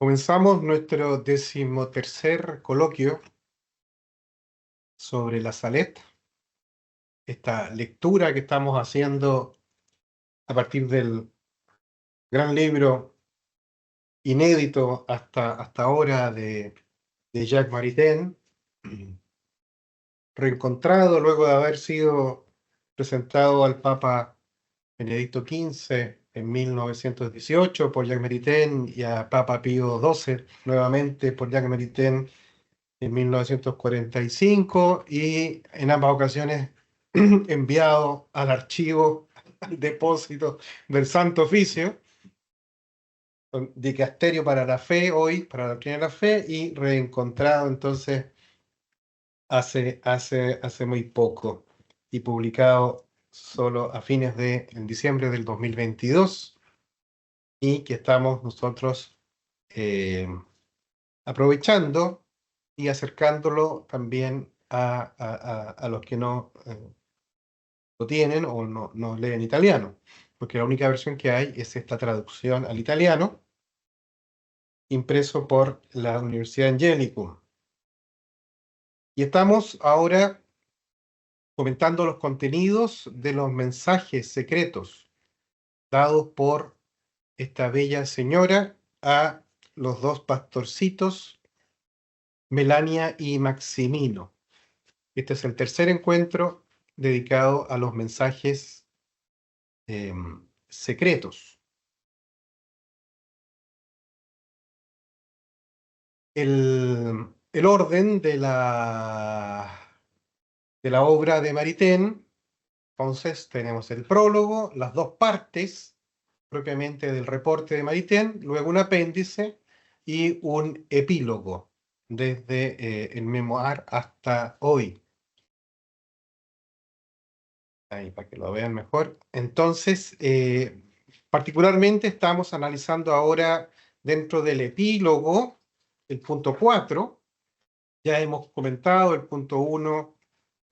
Comenzamos nuestro 13º coloquio sobre la Salet, esta lectura que estamos haciendo a partir del gran libro inédito hasta ahora de Jacques Maritain, reencontrado luego de haber sido presentado al Papa Benedicto XV en 1918 por Jacques Maritain y a Papa Pío XII nuevamente por Jacques Maritain en 1945 y en ambas ocasiones enviado al archivo, al depósito del Santo Oficio, dicasterio para la fe hoy, para la doctrina de la fe, y reencontrado entonces hace muy poco y publicado solo a fines en diciembre del 2022 y que estamos nosotros aprovechando y acercándolo también a los que no lo tienen o no leen italiano, porque la única versión que hay es esta traducción al italiano, impreso por la Universidad Angelicum. Y estamos ahora comentando los contenidos de los mensajes secretos dados por esta bella señora a los dos pastorcitos, Melania y Maximino. Este es el tercer encuentro dedicado a los mensajes secretos. El orden de la obra de Maritain, entonces tenemos el prólogo, las dos partes propiamente del reporte de Maritain, luego un apéndice y un epílogo desde el memoir hasta hoy. Ahí, para que lo vean mejor. Entonces, particularmente estamos analizando ahora dentro del epílogo el punto 4. Ya hemos comentado el punto 1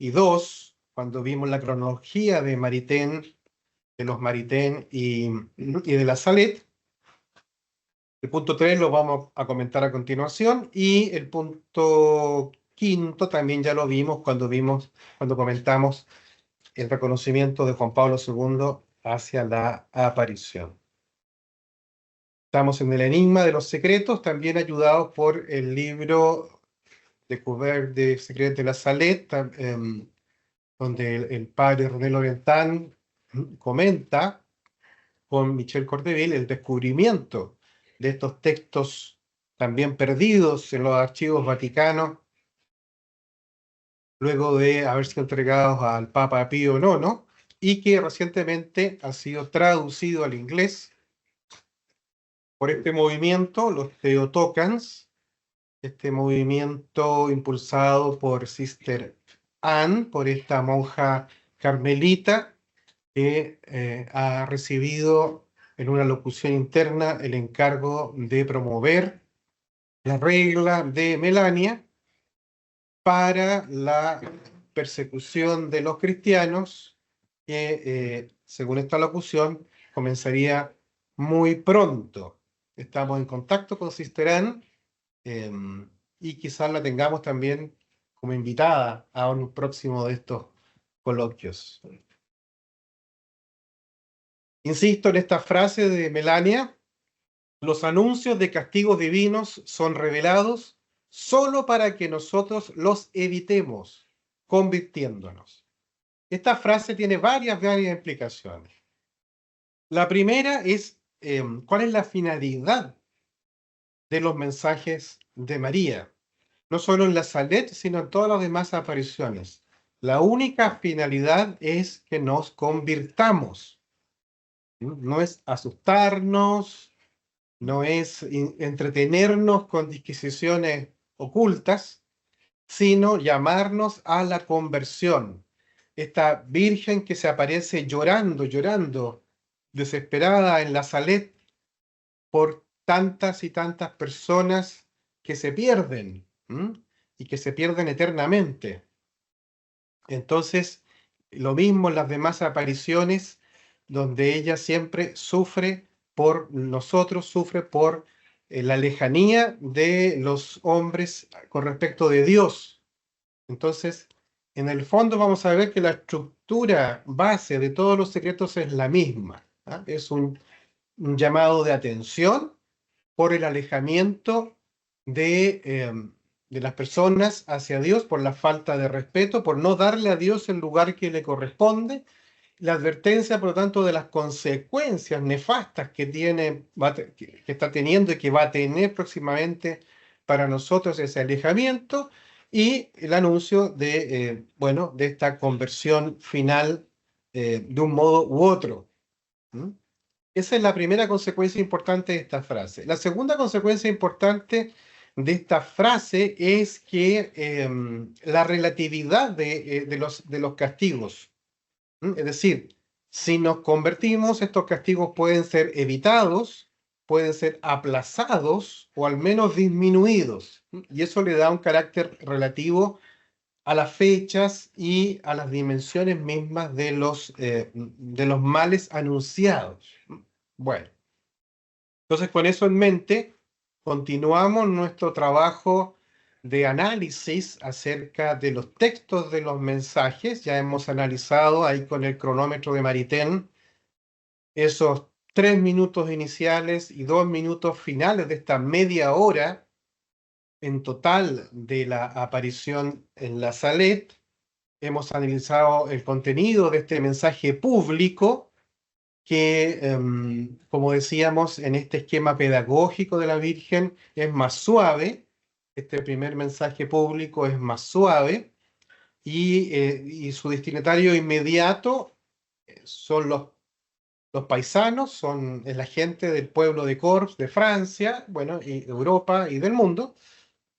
y 2, cuando vimos la cronología de Maritain, de los Maritain y de la Salet. El punto 3 lo vamos a comentar a continuación, y el punto 5 también ya lo vimos cuando comentamos el reconocimiento de Juan Pablo II hacia la aparición. Estamos en el enigma de los secretos, también ayudados por el libro Découvertes des secrets de la Salet, donde el padre René Laurentin comenta con Michel Cordeville el descubrimiento de estos textos también perdidos en los archivos vaticanos, luego de haber sido entregados al Papa Pío IX, y que recientemente ha sido traducido al inglés por este movimiento, los Theotokans, este movimiento impulsado por Sister Anne, por esta monja carmelita que ha recibido en una locución interna el encargo de promover la regla de Melania para la persecución de los cristianos, que según esta locución comenzaría muy pronto. Estamos en contacto con Sister Anne y quizás la tengamos también como invitada a un próximo de estos coloquios. Insisto en esta frase de Melania: los anuncios de castigos divinos son revelados solo para que nosotros los evitemos, convirtiéndonos. Esta frase tiene varias implicaciones. La primera es, ¿cuál es la finalidad de los mensajes de María? No solo en la Salet, sino en todas las demás apariciones. La única finalidad es que nos convirtamos. No es asustarnos, no es entretenernos con disquisiciones ocultas, sino llamarnos a la conversión. Esta virgen que se aparece llorando, desesperada en la Salet por tantas y tantas personas que se pierden, y que se pierden eternamente. Entonces, lo mismo en las demás apariciones, donde ella siempre sufre por nosotros, sufre por la lejanía de los hombres con respecto de Dios. Entonces, en el fondo vamos a ver que la estructura base de todos los secretos es la misma. ¿Ah? Es un llamado de atención por el alejamiento de las personas hacia Dios, por la falta de respeto, por no darle a Dios el lugar que le corresponde. La advertencia, por lo tanto, de las consecuencias nefastas que que está teniendo y que va a tener próximamente para nosotros ese alejamiento, y el anuncio bueno, de esta conversión final de un modo u otro. ¿Mm? Esa es la primera consecuencia importante de esta frase. La segunda consecuencia importante de esta frase es que la relatividad de los castigos. Es decir, si nos convertimos, estos castigos pueden ser evitados, pueden ser aplazados o al menos disminuidos. Y eso le da un carácter relativo a las fechas y a las dimensiones mismas de los males anunciados. Bueno, entonces con eso en mente, continuamos nuestro trabajo de análisis acerca de los textos de los mensajes. Ya hemos analizado ahí con el cronómetro de Maritain esos 3 minutos iniciales y 2 minutos finales de esta media hora en total de la aparición en la Salet. Hemos analizado el contenido de este mensaje público que, como decíamos, en este esquema pedagógico de la Virgen es más suave. Este primer mensaje público es más suave y su destinatario inmediato son los paisanos, es la gente del pueblo de Corps, de Francia, bueno, y Europa y del mundo,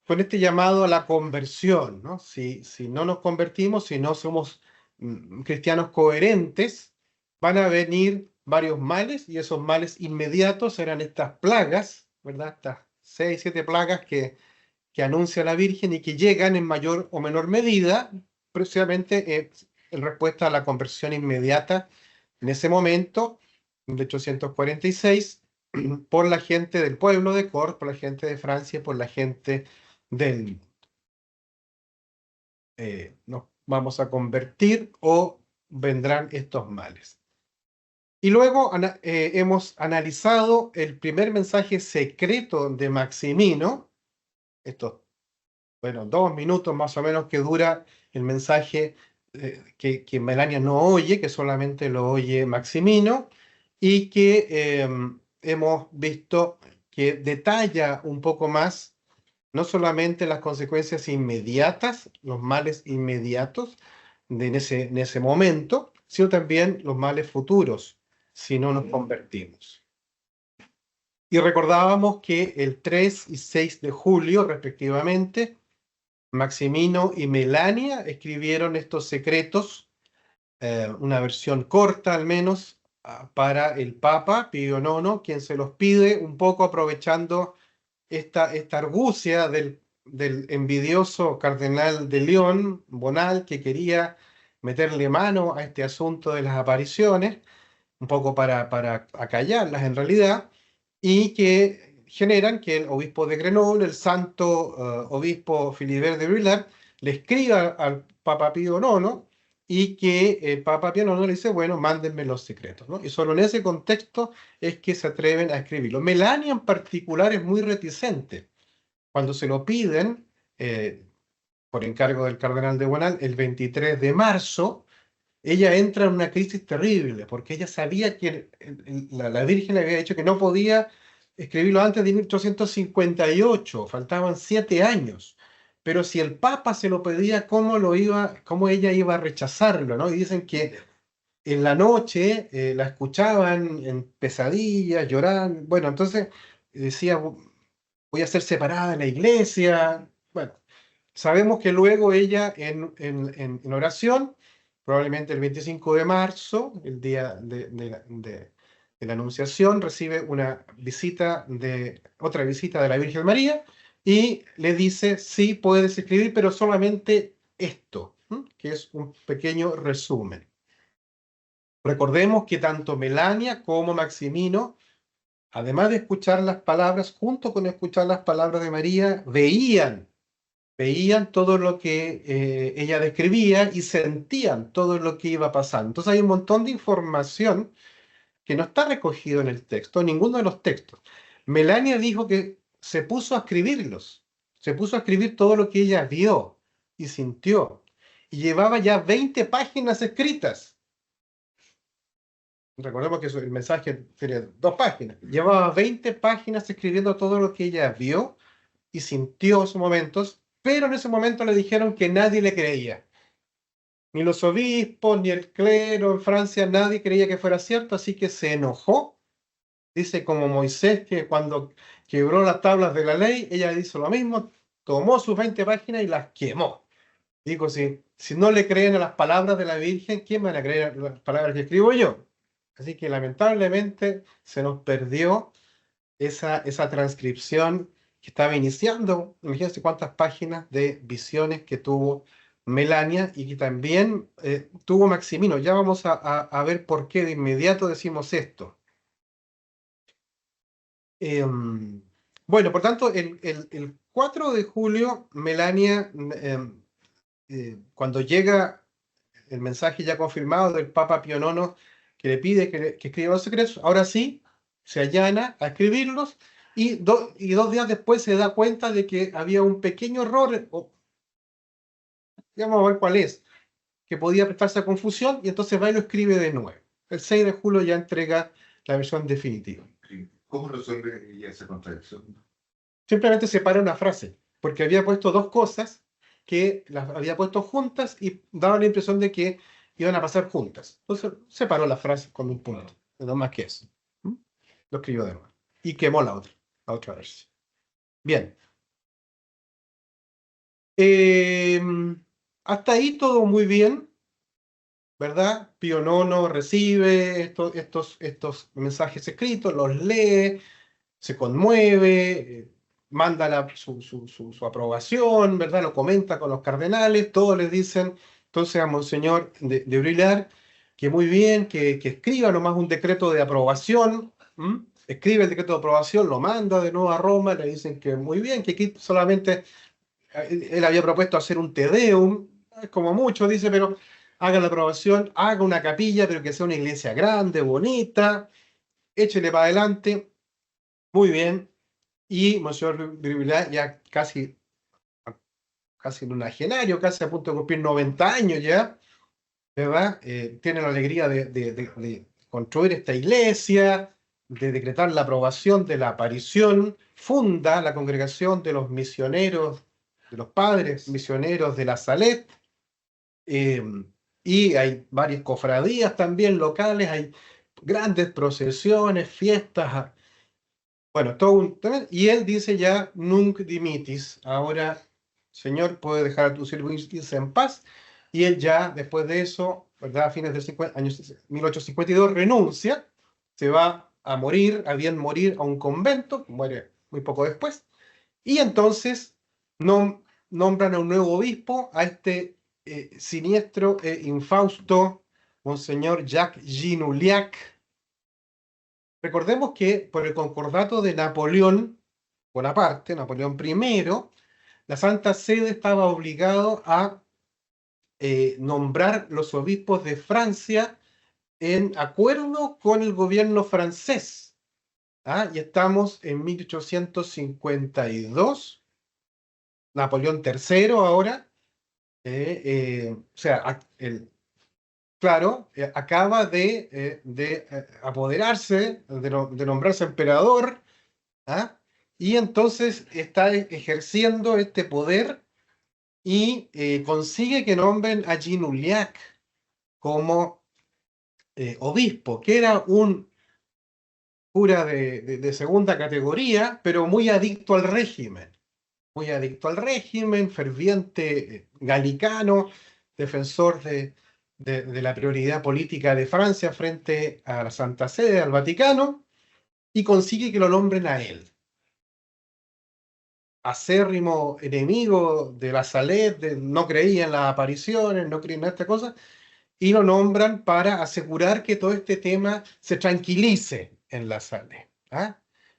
con este llamado a la conversión, ¿no? Si no nos convertimos, si no somos cristianos coherentes, van a venir varios males, y esos males inmediatos serán estas plagas, ¿verdad? Estas 6, 7 plagas que anuncia la Virgen y que llegan en mayor o menor medida, precisamente en respuesta a la conversión inmediata en ese momento, en 1846, por la gente del pueblo de Corps, por la gente de Francia, por la gente del nos vamos a convertir o vendrán estos males. Y luego hemos analizado el primer mensaje secreto de Maximino, estos, bueno, 2 minutos más o menos que dura el mensaje que Melania no oye, que solamente lo oye Maximino, y que hemos visto que detalla un poco más no solamente las consecuencias inmediatas, los males inmediatos en ese momento, sino también los males futuros, si no nos convertimos. Y recordábamos que el 3 y 6 de julio, respectivamente, Maximino y Melania escribieron estos secretos, una versión corta al menos, para el Papa Pío IX, quien se los pide un poco aprovechando esta argucia del envidioso cardenal de León, Bonal, que quería meterle mano a este asunto de las apariciones, un poco para acallarlas en realidad, y que generan que el obispo de Grenoble, el santo obispo Philibert de Villars, le escriba al Papa Pío IX y que el Papa Pío IX le dice, bueno, mándenme los secretos, ¿no? Y solo en ese contexto es que se atreven a escribirlo. Melania en particular es muy reticente. Cuando se lo piden, por encargo del cardenal de Bonal, el 23 de marzo, ella entra en una crisis terrible, porque ella sabía que la Virgen le había dicho que no podía escribirlo antes de 1858, faltaban 7 años. Pero si el Papa se lo pedía, ¿cómo ella iba a rechazarlo, ¿no? Y dicen que en la noche la escuchaban en pesadillas, llorando. Bueno, entonces decía, voy a ser separada de la iglesia. Bueno, sabemos que luego ella en oración, probablemente el 25 de marzo, el día de la Anunciación, recibe otra visita de la Virgen María y le dice, sí, puedes escribir, pero solamente esto, que es un pequeño resumen. Recordemos que tanto Melania como Maximino además de escuchar las palabras, junto con escuchar las palabras de María, veían todo lo que ella describía y sentían todo lo que iba pasando. Entonces hay un montón de información que no está recogido en el texto, ninguno de los textos. Melania dijo que se puso a escribirlos, se puso a escribir todo lo que ella vio y sintió. Y llevaba ya 20 páginas escritas. Recordemos que el mensaje tiene 2 páginas. Llevaba 20 páginas escribiendo todo lo que ella vio y sintió en esos momentos, pero en ese momento le dijeron que nadie le creía. Ni los obispos, ni el clero en Francia, nadie creía que fuera cierto, así que se enojó. Dice como Moisés que cuando quebró las tablas de la ley, ella hizo lo mismo, tomó sus 20 páginas y las quemó. Digo, si no le creen a las palabras de la Virgen, ¿quién van a creer a las palabras que escribo yo? Así que lamentablemente se nos perdió esa transcripción que estaba iniciando. Imagínense cuántas páginas de visiones que tuvo Melania y que también tuvo Maximino. Ya vamos a ver por qué de inmediato decimos esto. Bueno, por tanto, el 4 de julio, Melania, cuando llega el mensaje ya confirmado del Papa Pío IX, que le pide que escriba los secretos, ahora sí, se allana a escribirlos y 2 días después se da cuenta de que había un pequeño error, ya vamos a ver cuál es, que podía prestarse a confusión y entonces va y lo escribe de nuevo. El 6 de julio ya entrega la versión definitiva. ¿Cómo resuelve ella esa contradicción? Simplemente separa una frase, porque había puesto 2 cosas que las había puesto juntas y daba la impresión de que iban a pasar juntas. Entonces separó la frase con un punto, no más que eso. ¿Mm? Lo escribió de nuevo. Y quemó la otra versión. Bien. Hasta ahí todo muy bien, ¿verdad? Pío IX recibe estos mensajes escritos, los lee, se conmueve, manda su aprobación, ¿verdad? Lo comenta con los cardenales, todos les dicen entonces a Monseñor de Brullar que muy bien, que escriba nomás un decreto de aprobación, escribe el decreto de aprobación, lo manda de nuevo a Roma, le dicen que muy bien, que aquí solamente él había propuesto hacer un Te Deum, como mucho, dice, pero haga la aprobación, haga una capilla, pero que sea una iglesia grande, bonita, échele para adelante, muy bien. Y Monseñor Bribilá, ya casi nonagenario, casi a punto de cumplir 90 años ya, ¿verdad? Tiene la alegría de construir esta iglesia, de decretar la aprobación de la aparición, funda la congregación de los misioneros, de los padres misioneros de la Salet, y hay varias cofradías también locales, hay grandes procesiones, fiestas. Bueno, y él dice ya, nunc dimitis, ahora, Señor, puede dejar a tu siervo irse en paz, y él ya, después de eso, ¿verdad? A fines del año 1852, renuncia, se va a morir, a bien morir a un convento, muere muy poco después, y entonces nombran a un nuevo obispo, a este siniestro e infausto Monseñor Jacques Ginuliac. Recordemos que por el concordato de Napoleón Bonaparte, Napoleón I, la Santa Sede estaba obligado a nombrar los obispos de Francia en acuerdo con el gobierno francés. Y estamos en 1852, Napoleón III ahora, o sea, claro, acaba de apoderarse, de nombrarse emperador, y entonces está ejerciendo este poder y consigue que nombren a Ginuliac como obispo, que era un cura de segunda categoría, pero muy adicto al régimen. Muy adicto al régimen, ferviente galicano, defensor de la prioridad política de Francia frente a la Santa Sede, al Vaticano, y consigue que lo nombren a él. Acérrimo enemigo de la Salet, no creía en las apariciones, no creía en esta cosa, y lo nombran para asegurar que todo este tema se tranquilice en la Salet.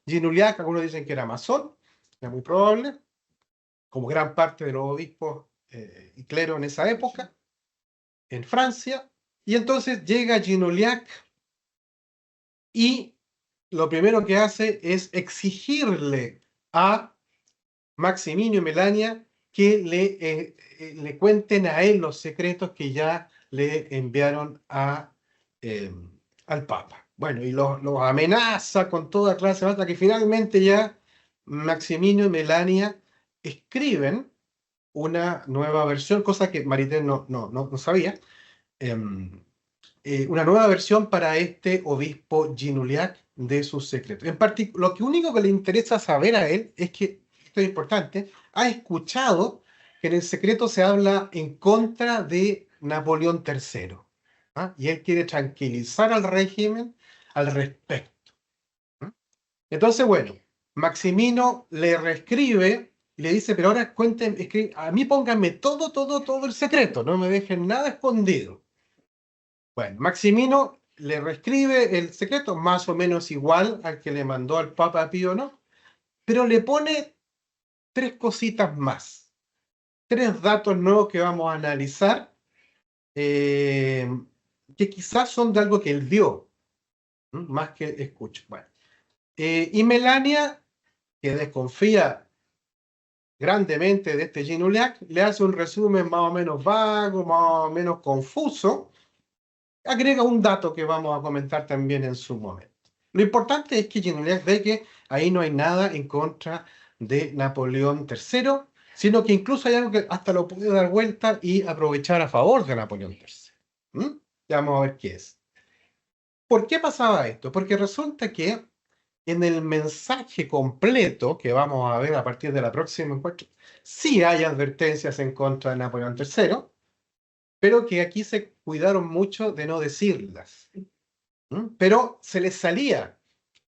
Ginuliac, algunos dicen que era masón, era muy probable, como gran parte de los obispos y clero en esa época, en Francia. Y entonces llega Ginuliac y lo primero que hace es exigirle a Maximino y Melania que le cuenten a él los secretos que ya le enviaron al Papa. Bueno, y los amenaza con toda clase de hasta que finalmente ya Maximino y Melania escriben una nueva versión, cosa que Maritain no sabía, una nueva versión para este obispo Ginuliac de sus secretos. Lo único que le interesa saber a él es que, esto es importante, ha escuchado que en el secreto se habla en contra de Napoleón III. ¿Ah? Y él quiere tranquilizar al régimen al respecto. ¿Ah? Entonces, bueno, Maximino le reescribe y le dice, pero ahora cuéntenme, a mí pónganme todo el secreto, no me dejen nada escondido. Bueno, Maximino le reescribe el secreto, más o menos igual al que le mandó al Papa Pío, ¿no? Pero le pone tres cositas más, tres datos nuevos que vamos a analizar, que quizás son de algo que él vio, más que escucha. Bueno, y Melania, que desconfía grandemente de este Ginuliac, le hace un resumen más o menos vago, más o menos confuso. Agrega un dato que vamos a comentar también en su momento. Lo importante es que Ginuliac ve que ahí no hay nada en contra de Napoleón III, sino que incluso hay algo que hasta lo puede dar vuelta y aprovechar a favor de Napoleón III. Ya vamos a ver qué es. ¿Por qué pasaba esto? Porque resulta que en el mensaje completo que vamos a ver a partir de la próxima encuentro, sí hay advertencias en contra de Napoleón III, pero que aquí se cuidaron mucho de no decirlas. Pero se les salía,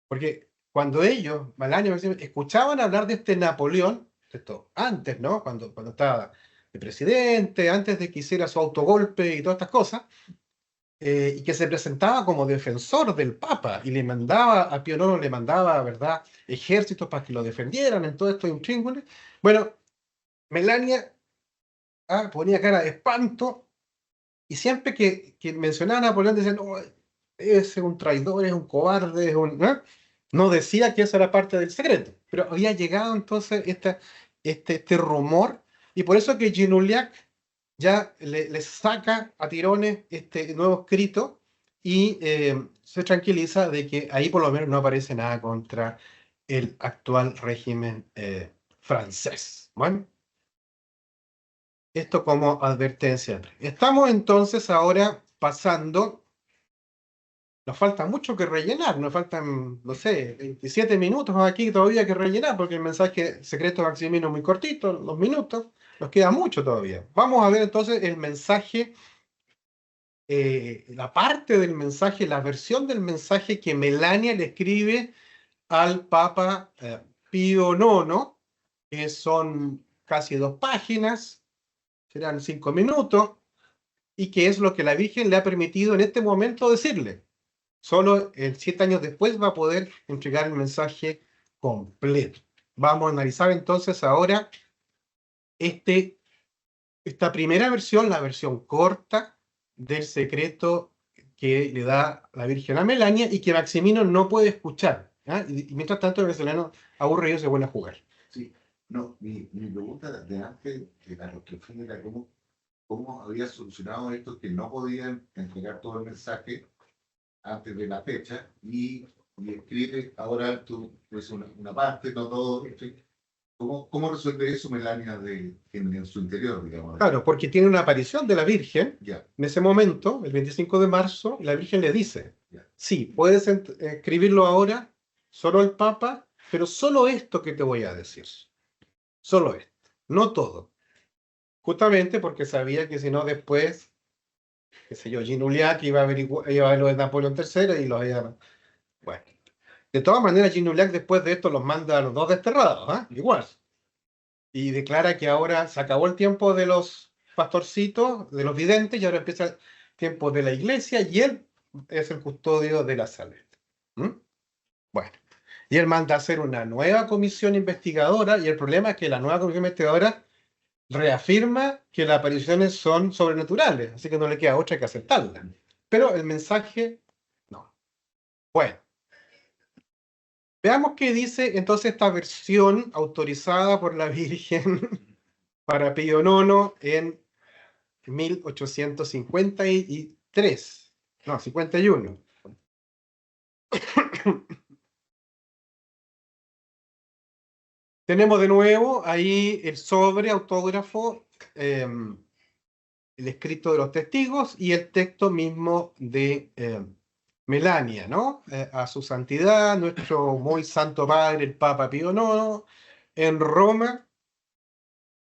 porque cuando ellos, Melania, escuchaban hablar de este Napoleón, esto antes, ¿no? Cuando estaba de presidente, antes de que hiciera su autogolpe y todas estas cosas, y que se presentaba como defensor del Papa, y le mandaba, a Pío IX le mandaba, ¿verdad?, ejércitos para que lo defendieran en todo esto intríngulis. Bueno, Melania ponía cara de espanto, y siempre que mencionaba a Napoleón decían, no, es un traidor, es un cobarde, no decía que eso era parte del secreto, pero había llegado entonces este rumor, y por eso que Ginuliac ya le saca a tirones este nuevo escrito y se tranquiliza de que ahí por lo menos no aparece nada contra el actual régimen francés. Bueno, esto como advertencia. Estamos entonces ahora pasando. Nos falta mucho que rellenar, nos faltan, no sé, 27 minutos aquí todavía que rellenar, porque el mensaje secreto de Maximino es muy cortito, 2 minutos, nos queda mucho todavía. Vamos a ver entonces el mensaje, la parte del mensaje, la versión del mensaje que Melania le escribe al Papa Pío IX, que son casi 2 páginas, serán 5 minutos, y que es lo que la Virgen le ha permitido en este momento decirle. Solo 7 años después va a poder entregar el mensaje completo. Vamos a analizar entonces ahora esta primera versión, la versión corta del secreto que le da la Virgen a Melania y que Maximino no puede escuchar. Y mientras tanto el venezolano aburrido se vuelve a jugar. Sí, no, mi pregunta de antes, la reflexión era cómo había solucionado esto que no podían entregar todo el mensaje antes de la fecha y escribe ahora tú es una parte, no todo. En fin. ¿Cómo resuelve eso Melania en su interior, digamos? Claro, porque tiene una aparición de la Virgen Ya, en ese momento, el 25 de marzo, y la Virgen le dice, ya. sí, puedes escribirlo ahora, solo el Papa, pero solo esto que te voy a decir. Solo esto, no todo. Justamente porque sabía que si no después, qué sé yo, Ginuliac iba a ver lo de Napoleón III y los iba. Bueno, de todas maneras, Ginuliac después de esto los manda a los dos desterrados, igual. Y declara que ahora se acabó el tiempo de los pastorcitos, de los videntes, y ahora empieza el tiempo de la iglesia, y él es el custodio de la salud. ¿Mm? Bueno, Y él manda a hacer una nueva comisión investigadora, y el problema es que la nueva comisión investigadora reafirma que las apariciones son sobrenaturales, así que no le queda otra que aceptarla. Pero el mensaje, no. Bueno, veamos qué dice entonces esta versión autorizada por la Virgen para Pío IX en 1853. No, 51. Tenemos de nuevo ahí el sobre autógrafo, el escrito de los testigos y el texto mismo de Melania, ¿no? A su santidad, nuestro muy santo padre, el Papa Pío IX, en Roma,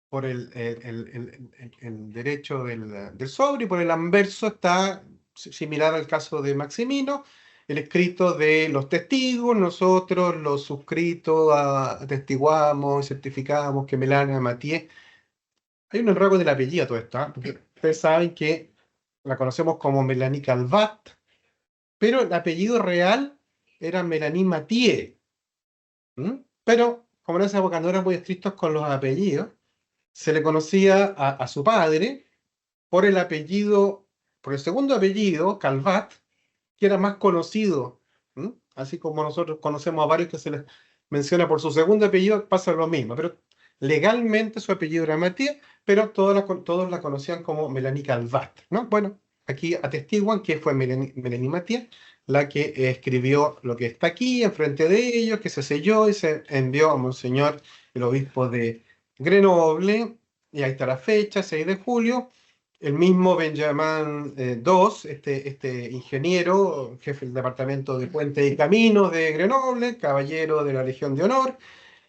por el derecho del sobre, y por el anverso está, similar al caso de Maximino, el escrito de los testigos. Nosotros los suscritos atestiguamos y certificamos que Melania Mathieu. Hay un enredo del apellido todo esto, ¿eh? Porque ustedes saben que la conocemos como Melanie Calvat, pero el apellido real era Melanie Mathieu. Pero, como en esa época no eran muy estrictos con los apellidos, se le conocía a su padre por el apellido, por el segundo apellido, Calvat, que era más conocido. Así como nosotros conocemos a varios que se les menciona por su segundo apellido, pasa lo mismo. Pero legalmente su apellido era Mathieu, pero todos la conocían como Melanie Calvat, ¿no? Bueno, aquí atestiguan que fue Melanie Mathieu la que escribió lo que está aquí, enfrente de ellos, que se selló y se envió a Monseñor, el obispo de Grenoble, y ahí está la fecha, 6 de julio. El mismo Benjamin II, este ingeniero, jefe del departamento de Puentes y Caminos de Grenoble, caballero de la Legión de Honor,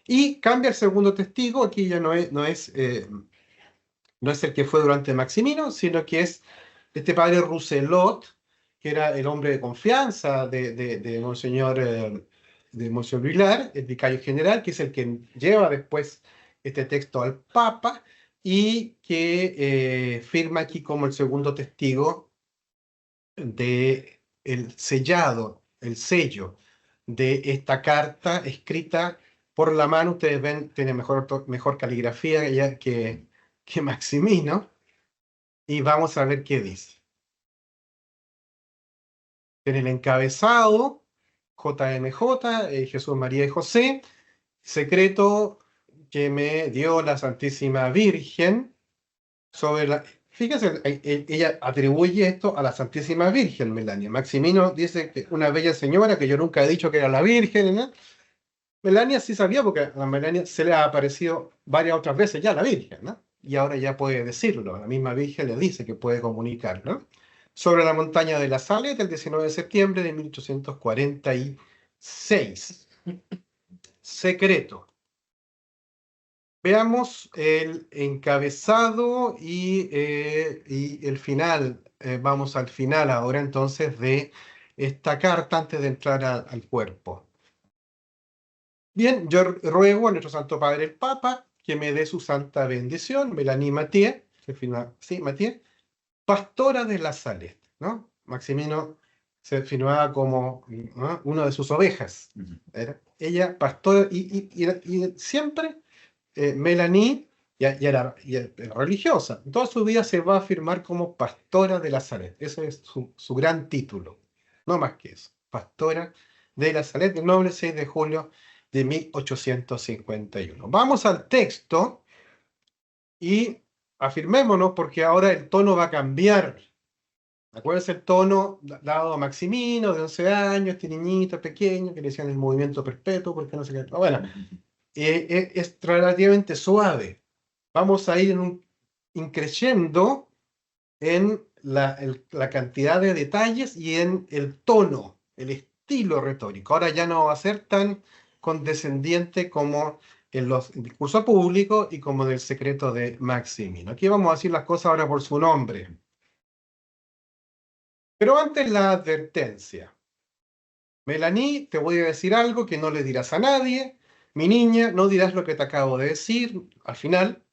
y cambia el segundo testigo. Aquí ya no es el que fue durante Maximino, sino que es este padre Rousselot, que era el hombre de confianza de Monseñor Vilar, el vicario general, que es el que lleva después este texto al Papa, y que firma aquí como el segundo testigo de el sellado, el sello de esta carta escrita por la mano. Ustedes ven, tiene mejor caligrafía que Maximino, y vamos a ver qué dice. En el encabezado, JMJ, Jesús, María y José, secreto que me dio la Santísima Virgen sobre la... Fíjese, ella atribuye esto a la Santísima Virgen, Melania. Maximino dice que una bella señora, que yo nunca he dicho que era la Virgen, ¿no? Melania sí sabía, porque a Melania se le ha aparecido varias otras veces ya la Virgen, ¿no? Y ahora ya puede decirlo, la misma Virgen le dice que puede comunicar, ¿no? Sobre la montaña de la Salette, el 19 de septiembre de 1846. Secreto. Veamos el encabezado y el final. Vamos al final ahora entonces de esta carta antes de entrar al cuerpo. Bien, yo ruego a nuestro Santo Padre el Papa que me dé su santa bendición, Melanie Mathieu, sí, Mathieu, pastora de la Salette, ¿no? Maximino se firmaba como, ¿no?, una de sus ovejas. Ella, pastora, y siempre Melanie era religiosa. Toda su vida se va a firmar como pastora de la Salette. Ese es su gran título. No más que eso. Pastora de la Salette, del noble 6 de julio de 1851. Vamos al texto y afirmémonos, porque ahora el tono va a cambiar. Acuérdense el tono dado a Maximino, de 11 años, este niñito pequeño que le decían el movimiento perpetuo, porque no sé qué. Bueno, es relativamente suave. Vamos a ir increciendo en la cantidad de detalles y en el tono, el estilo retórico. Ahora ya no va a ser tan condescendiente como en los discursos públicos y como en el secreto de Maximino. Aquí vamos a decir las cosas ahora por su nombre. Pero antes la advertencia. Melanie, te voy a decir algo que no le dirás a nadie. Mi niña, no dirás lo que te acabo de decir. Al final,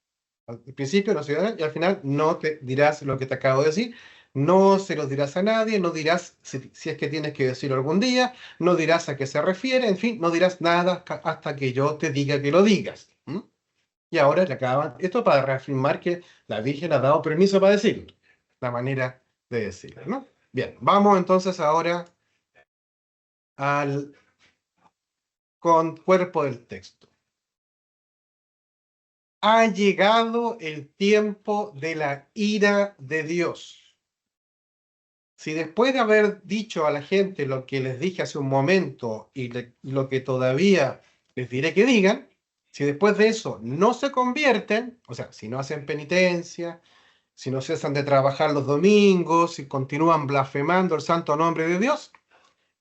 al principio no se dirá, y al final no te dirás lo que te acabo de decir. No se los dirás a nadie, no dirás si es que tienes que decirlo algún día, no dirás a qué se refiere, en fin, no dirás nada hasta que yo te diga que lo digas. ¿Mm? Y ahora le acaban, esto para reafirmar que la Virgen ha dado permiso para decirlo, la manera de decirlo, ¿no? Bien, vamos entonces ahora al cuerpo del texto. Ha llegado el tiempo de la ira de Dios. Si después de haber dicho a la gente lo que les dije hace un momento y lo que todavía les diré que digan, si después de eso no se convierten, o sea, si no hacen penitencia, si no cesan de trabajar los domingos, si continúan blasfemando el santo nombre de Dios,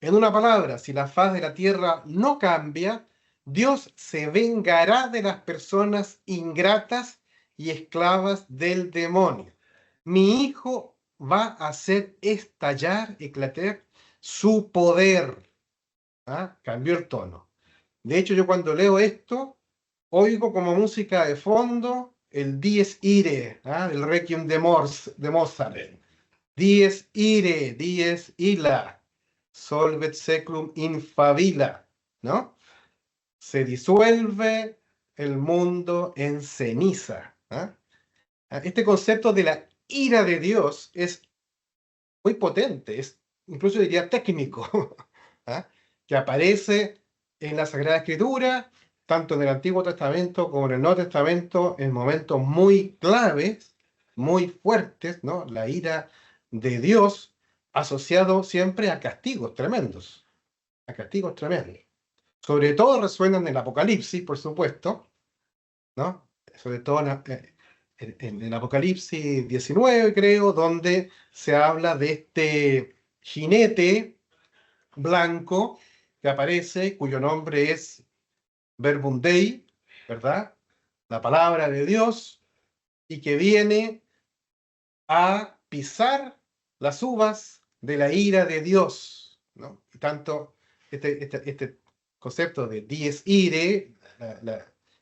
en una palabra, si la faz de la tierra no cambia, Dios se vengará de las personas ingratas y esclavas del demonio. Mi hijo va a hacer estallar, eclatar su poder. ¿Ah? Cambió el tono. De hecho, yo cuando leo esto, oigo como música de fondo el Dies Irae, ¿ah? Del Requiem de Mozart. Dies Irae, Dies Illa, solvet seclum in favilla, ¿no? Se disuelve el mundo en ceniza. ¿Ah? Este concepto de la ira de Dios es muy potente, es incluso diría técnico, ¿ah? Que aparece en la Sagrada Escritura, tanto en el Antiguo Testamento como en el Nuevo Testamento, en momentos muy claves, muy fuertes, ¿no? La ira de Dios asociado siempre a castigos tremendos, a castigos tremendos. Sobre todo resuenan en el Apocalipsis, por supuesto, ¿no? Sobre todo en el Apocalipsis 19, creo, donde se habla de este jinete blanco que aparece, cuyo nombre es Verbum Dei, ¿verdad? La palabra de Dios, y que viene a pisar las uvas de la ira de Dios, ¿no? Y tanto este concepto de dies irae,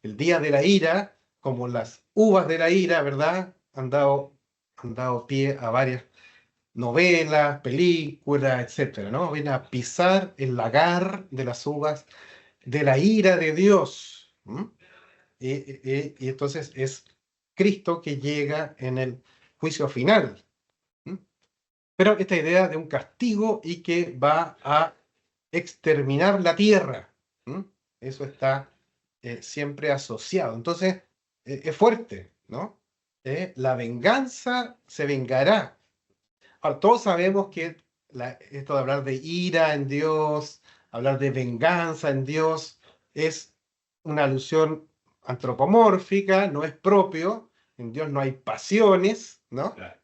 el día de la ira, como las uvas de la ira, ¿verdad? Han dado pie a varias novelas, películas, etcétera, ¿no? Viene a pisar el lagar de las uvas de la ira de Dios. ¿Mm? Y entonces es Cristo que llega en el juicio final. ¿Mm? Pero esta idea de un castigo y que va a exterminar la tierra. ¿Mm? Eso está siempre asociado. Entonces, es fuerte, ¿no? La venganza se vengará. Ahora, todos sabemos que esto de hablar de ira en Dios, hablar de venganza en Dios, es una alusión antropomórfica, no es propio. En Dios no hay pasiones, ¿no? Claro.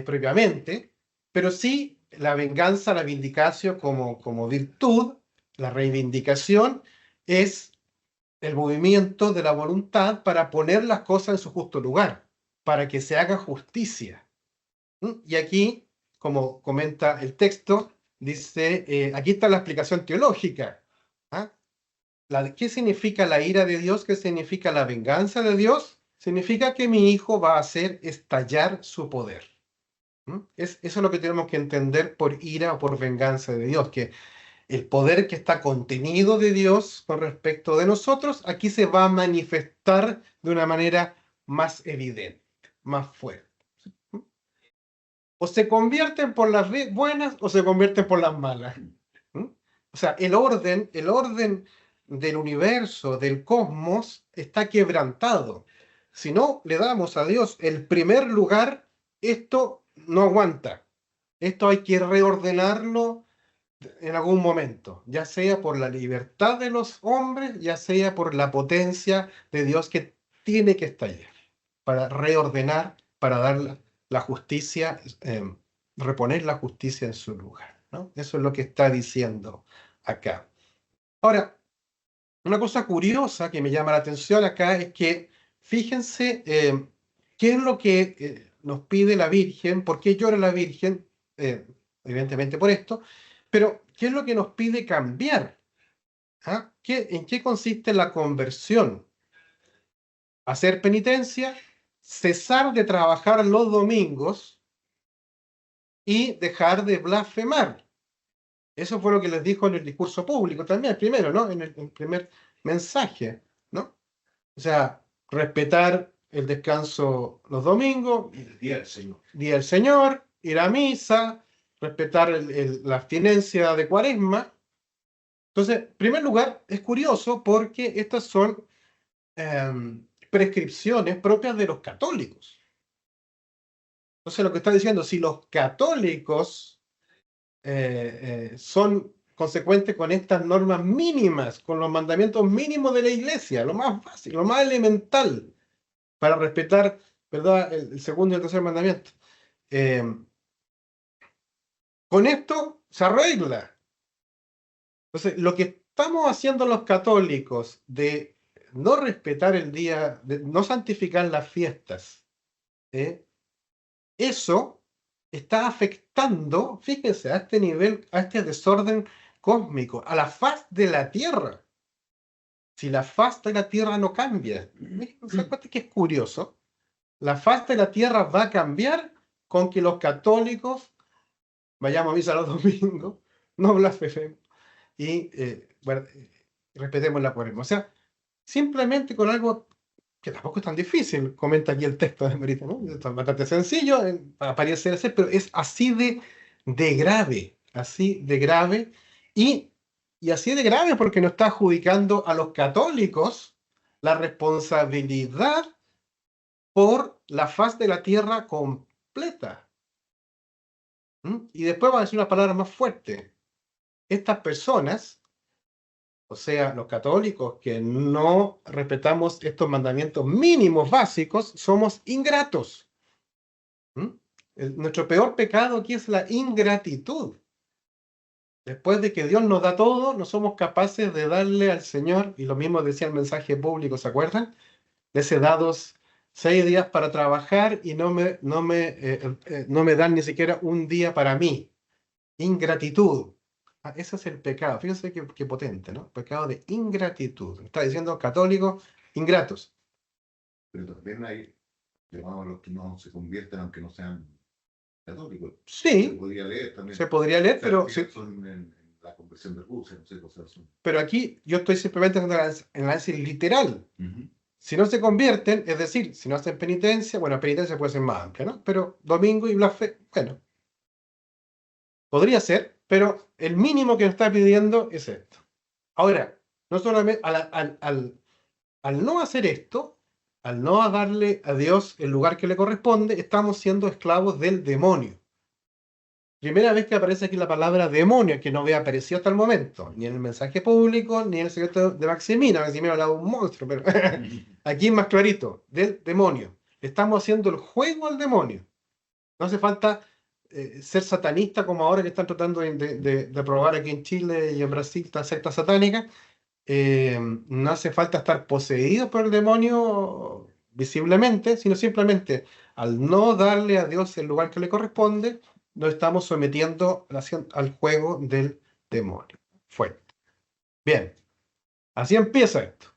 Propiamente, pero sí la venganza, la vindicación como virtud, la reivindicación es el movimiento de la voluntad para poner las cosas en su justo lugar, para que se haga justicia. Y aquí, como comenta el texto, dice, aquí está la explicación teológica. ¿Ah? ¿Qué significa la ira de Dios? ¿Qué significa la venganza de Dios? Significa que mi hijo va a hacer estallar su poder. Eso es lo que tenemos que entender por ira o por venganza de Dios, que el poder que está contenido de Dios con respecto de nosotros, aquí se va a manifestar de una manera más evidente, más fuerte. O se convierten por las buenas o se convierten por las malas. O sea, el orden del universo, del cosmos, está quebrantado. Si no le damos a Dios el primer lugar, esto no aguanta. Esto hay que reordenarlo en algún momento, ya sea por la libertad de los hombres, ya sea por la potencia de Dios que tiene que estallar, para reordenar, para dar la justicia, reponer la justicia en su lugar, ¿no? Eso es lo que está diciendo acá. Ahora, una cosa curiosa que me llama la atención acá es que, fíjense, qué es lo que nos pide la Virgen, por qué llora la Virgen, evidentemente por esto, pero qué es lo que nos pide cambiar. ¿Ah? ¿En qué consiste la conversión? Hacer penitencia, cesar de trabajar los domingos y dejar de blasfemar. Eso fue lo que les dijo en el discurso público también, primero, ¿no? En el primer mensaje, ¿no? O sea, respetar el descanso los domingos, El día del Señor. Día del Señor, ir a misa, respetar la abstinencia de Cuaresma. Entonces, en primer lugar, es curioso porque estas son prescripciones propias de los católicos. Entonces, lo que está diciendo, si los católicos son consecuentes con estas normas mínimas, con los mandamientos mínimos de la Iglesia, lo más básico, lo más elemental, para respetar, ¿verdad?, el segundo y el tercer mandamiento. Con esto se arregla. Entonces, lo que estamos haciendo los católicos de no respetar el día, de no santificar las fiestas, eso está afectando, fíjense, a este nivel, a este desorden cósmico, a la faz de la Tierra. Si la faz de la Tierra no cambia, ¿se cuenta que es curioso? La faz de la Tierra va a cambiar con que los católicos vayamos a misa los domingos, no blasfememos y bueno, respetemos la cuaresma. O sea, simplemente con algo que tampoco es tan difícil, comenta aquí el texto de Merita, ¿no? Es bastante sencillo, parece ser, pero es así de grave, así de grave, y, y así de grave porque no está adjudicando a los católicos la responsabilidad por la faz de la tierra completa. Y después va a decir una palabra más fuerte. Estas personas, o sea, los católicos que no respetamos estos mandamientos mínimos básicos, somos ingratos. Nuestro peor pecado aquí es la ingratitud. Después de que Dios nos da todo, no somos capaces de darle al Señor, y lo mismo decía el mensaje público, ¿se acuerdan? Les he dado 6 días para trabajar y no me dan ni siquiera un día para mí. Ingratitud. Ese es el pecado. Fíjense qué potente, ¿no? Pecado de ingratitud. Está diciendo católicos ingratos. Pero también hay, llamamos a los que no se convierten aunque no sean católicos. Se Sí, podría leer también. se podría leer, O sea, pero, que son en la conversión de Rusia, no sé, cosas así. pero aquí yo estoy simplemente haciendo el análisis literal. Si no se convierten, es decir, si no hacen penitencia, bueno, penitencia puede ser más amplia, ¿no? Pero domingo y blasfemia, bueno, podría ser, pero el mínimo que nos está pidiendo es esto. Ahora, no solamente al no hacer esto, al no darle a Dios el lugar que le corresponde, estamos siendo esclavos del demonio. Primera vez que aparece aquí la palabra demonio, que no había aparecido hasta el momento, ni en el mensaje público, ni en el secreto de Maximina. Maximina hablaba de un monstruo, pero aquí es más clarito, del demonio. Estamos haciendo el juego al demonio. No hace falta ser satanista como ahora que están tratando de probar aquí en Chile y en Brasil esta secta satánica. No hace falta estar poseído por el demonio visiblemente, sino simplemente al no darle a Dios el lugar que le corresponde, nos estamos sometiendo al juego del demonio. Fuerte. Bien, así empieza esto.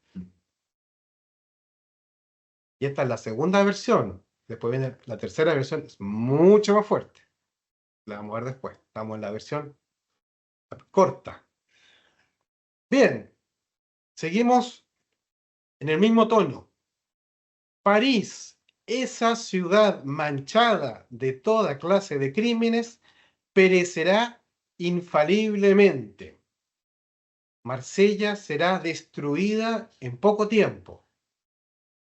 Y esta es la segunda versión. Después viene la tercera versión, es mucho más fuerte. La vamos a ver después. Estamos en la versión corta. Bien, seguimos en el mismo tono. París, esa ciudad manchada de toda clase de crímenes, perecerá infaliblemente. Marsella será destruida en poco tiempo.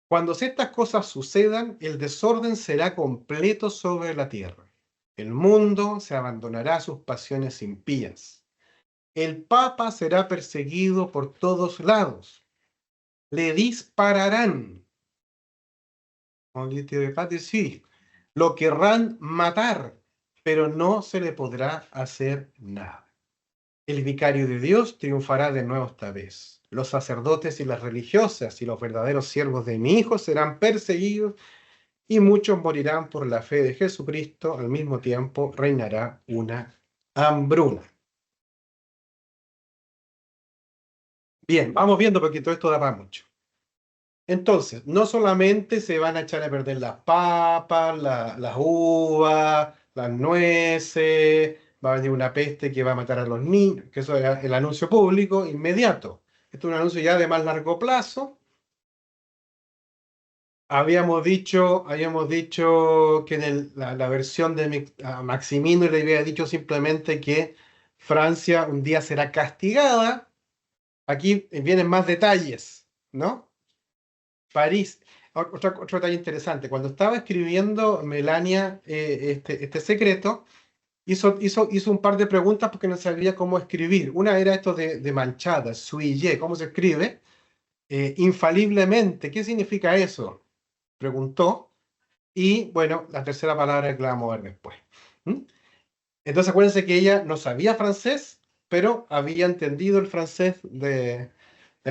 Cuando estas cosas sucedan, el desorden será completo sobre la tierra. El mundo se abandonará a sus pasiones impías. El Papa será perseguido por todos lados. Le dispararán. Lo querrán matar, pero no se le podrá hacer nada. El vicario de Dios triunfará de nuevo esta vez. Los sacerdotes y las religiosas y los verdaderos siervos de mi Hijo serán perseguidos y muchos morirán por la fe de Jesucristo. Al mismo tiempo reinará una hambruna. Bien, vamos viendo porque todo esto da para mucho. Entonces, no solamente se van a echar a perder las papas, las uvas, las nueces, va a venir una peste que va a matar a los niños, que eso era el anuncio público inmediato. Esto es un anuncio ya de más largo plazo. Habíamos dicho que en la versión de Maximino le había dicho simplemente que Francia un día será castigada. Aquí vienen más detalles, ¿no? París. Otro detalle interesante. Cuando estaba escribiendo Melania este secreto, hizo un par de preguntas porque no sabía cómo escribir. Una era esto de manchada, suille, ¿cómo se escribe? Infaliblemente, ¿qué significa eso? Preguntó. Y bueno, la tercera palabra que la vamos a ver después. ¿Mm? Entonces acuérdense que ella no sabía francés, pero había entendido el francés del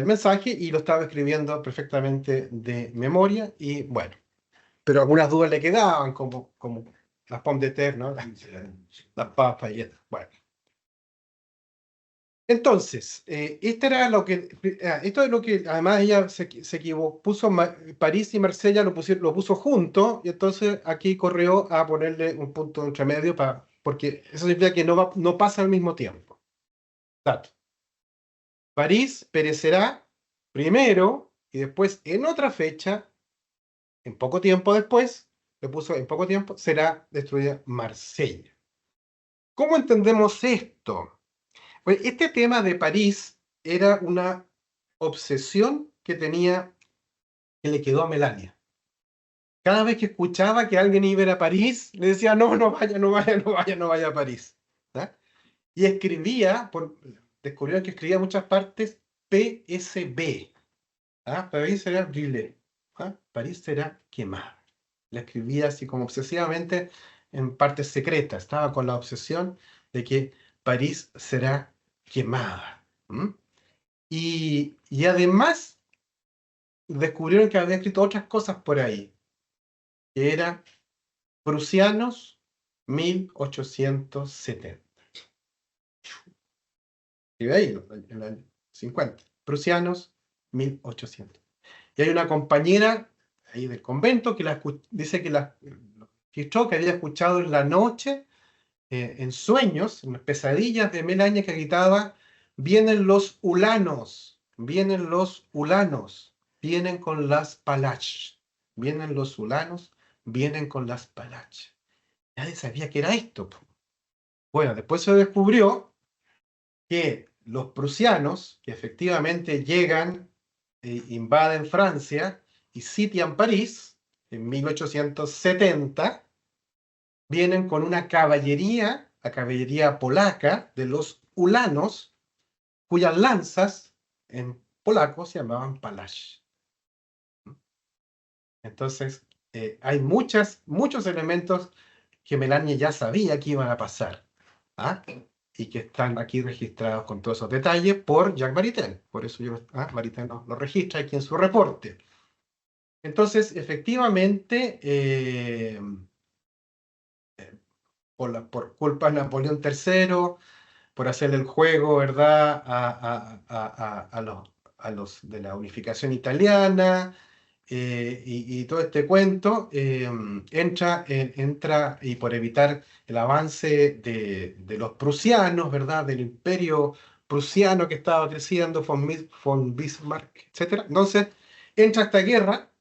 mensaje y lo estaba escribiendo perfectamente de memoria. Y bueno, pero algunas dudas le quedaban, como las pommes de terre, ¿no? Las papas y esto. Bueno. Entonces, esto es lo que además ella se equivocó, París y Marsella lo puso junto, y entonces aquí corrió a ponerle un punto intermedio porque eso significa que no pasa al mismo tiempo. Dato. París perecerá primero y después en otra fecha, en poco tiempo después, le puso en poco tiempo, será destruida Marsella. ¿Cómo entendemos esto? Pues este tema de París era una obsesión que le quedó a Melania. Cada vez que escuchaba que alguien iba a ir a París, le decía, no, no vaya, no vaya, no vaya, no vaya a París. ¿Ah? Y descubrieron que escribía en muchas partes PSB. ¿Ah? París será brûlé. ¿Ah? París será quemada. La escribía así como obsesivamente en partes secretas. Estaba con la obsesión de que París será quemada. ¿Mm? Y además descubrieron que había escrito otras cosas por ahí, que eran Prusianos 1870. Y de ahí, en el año 50. Prusianos 1800. Y hay una compañera ahí del convento que dice que la registró, que había escuchado en la noche, en sueños, en las pesadillas de Melania, que gritaba: vienen los ulanos, vienen los ulanos, vienen con las palach, vienen los ulanos, vienen con las palach. Nadie sabía qué era esto. Bueno, después se descubrió que los prusianos, que efectivamente llegan, invaden Francia y sitian París en 1870, vienen con una caballería, la caballería polaca de los ulanos, cuyas lanzas en polaco se llamaban Palash. Entonces, hay muchos elementos que Melania ya sabía que iban a pasar. ¿Ah? Y que están aquí registrados con todos esos detalles por Jacques Maritain. Por eso Maritain lo registra aquí en su reporte. Entonces, efectivamente, por culpa de Napoleón III, por hacerle el juego, ¿verdad?, a los de la unificación italiana, y todo este cuento, entra, y por evitar el avance de los prusianos, ¿verdad?, del imperio prusiano que estaba creciendo, von Bismarck, etc. Entonces, entra esta guerra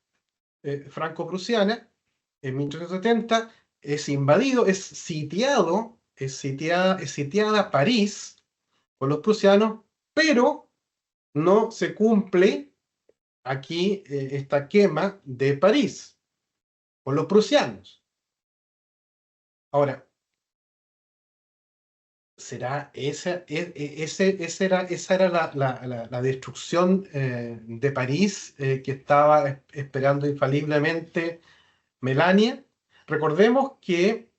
franco-prusiana en 1870, es invadido, es sitiada París por los prusianos, pero no se cumple aquí esta quema de París por los prusianos. Ahora, ¿será esa era la destrucción de París que estaba esperando infaliblemente Melania? Recordemos que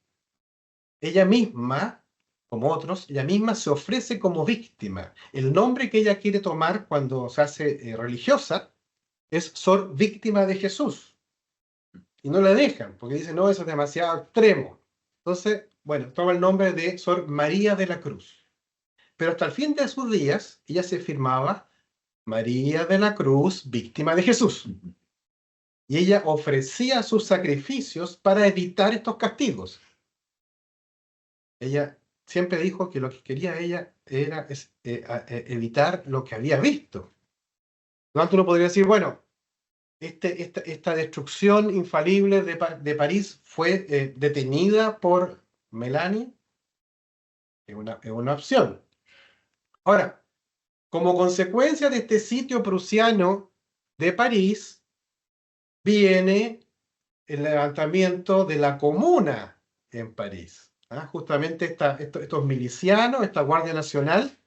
ella misma, como otros, ella misma se ofrece como víctima. El nombre que ella quiere tomar cuando se hace religiosa es Sor Víctima de Jesús. Y no la dejan, porque dicen, no, eso es demasiado extremo. Entonces, bueno, toma el nombre de Sor María de la Cruz. Pero hasta el fin de sus días, ella se firmaba María de la Cruz, víctima de Jesús. Y ella ofrecía sus sacrificios para evitar estos castigos. Ella siempre dijo que lo que quería ella era evitar lo que había visto. Por lo tanto, uno podría decir, bueno, esta destrucción infalible de París fue detenida por Melanie, es una opción. Ahora, como consecuencia de este sitio prusiano de París, viene el levantamiento de la Comuna en París. ¿Ah? Justamente estos milicianos, esta Guardia Nacional,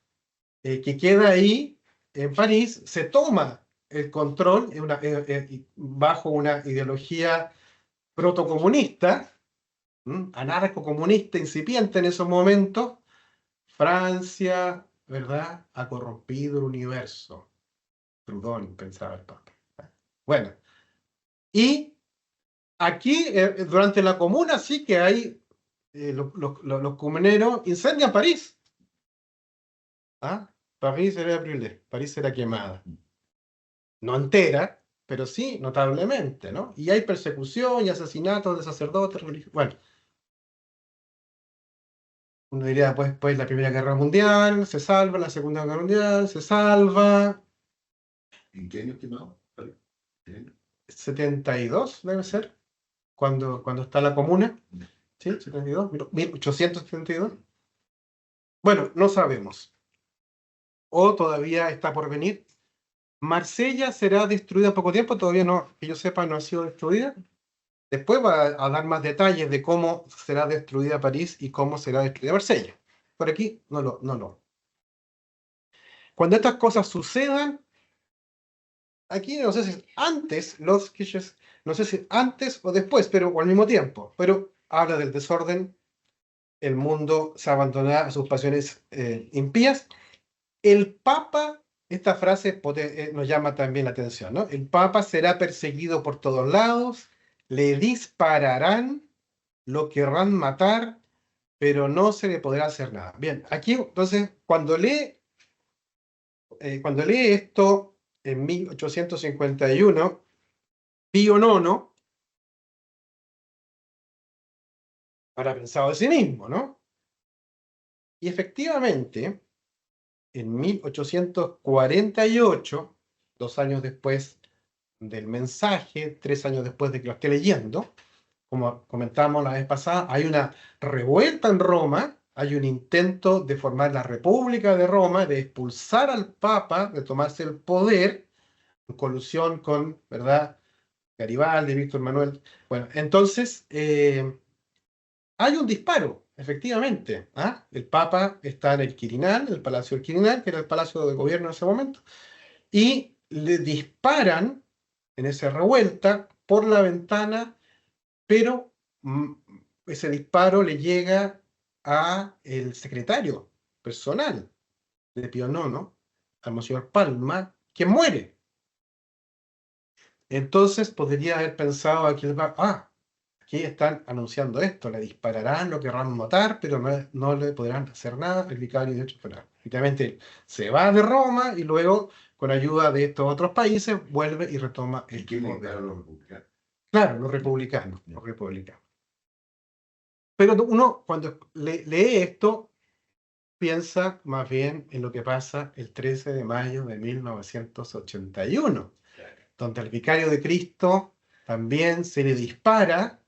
que queda ahí en París, se toma el control bajo una ideología protocomunista, anarcocomunista incipiente en esos momentos. Francia, ¿verdad?, ha corrompido el universo. Proudhon pensaba el Papa. Bueno, y aquí, durante la Comuna, sí que hay los comuneros incendian París. ¿Ah? París será brûlée, París será quemada. No entera, pero sí notablemente, ¿no? Y hay persecución y asesinatos de sacerdotes religiosos. Bueno, uno diría, pues la Primera Guerra Mundial se salva, la Segunda Guerra Mundial se salva. ¿En qué año estimado? ¿Vale? ¿Qué año? 72 debe ser, cuando está la Comuna. ¿Sí? 72, 1872. Bueno, no sabemos. O todavía está por venir. Marsella será destruida en poco tiempo, todavía no, que yo sepa, no ha sido destruida. Después va a dar más detalles de cómo será destruida París y cómo será destruida Marsella. Por aquí no. Cuando estas cosas sucedan, aquí no sé si antes, no sé si antes o después, pero o al mismo tiempo, pero habla del desorden, el mundo se abandonará a sus pasiones impías. El Papa, esta frase nos llama también la atención, ¿no? El Papa será perseguido por todos lados, le dispararán, lo querrán matar, pero no se le podrá hacer nada. Bien, aquí entonces, cuando lee esto en 1851, Pío IX habrá pensado de sí mismo, ¿no? Y efectivamente, en 1848, 2 años después del mensaje, 3 años después de que lo esté leyendo, como comentábamos la vez pasada, hay una revuelta en Roma, hay un intento de formar la República de Roma, de expulsar al Papa, de tomarse el poder, en colusión con, ¿verdad?, Garibaldi, Víctor Manuel. Bueno, entonces hay un disparo, efectivamente. ¿Ah? El Papa está en el Quirinal, el Palacio del Quirinal, que era el palacio de gobierno en ese momento, y le disparan en esa revuelta por la ventana, pero ese disparo le llega a el secretario personal de Pío IX, al Monseñor Palma, que muere. Entonces podría haber pensado aquí, aquí están anunciando esto, le dispararán, lo querrán matar, pero no le podrán hacer nada, el vicario de hecho fuera. Efectivamente, se va de Roma y luego, con ayuda de estos otros países, vuelve y retoma ¿Y el quién le poder. dispararon los republicanos? Claro, los republicanos, los republicanos. Pero uno, cuando lee esto, piensa más bien en lo que pasa el 13 de mayo de 1981, donde al vicario de Cristo también se le dispara,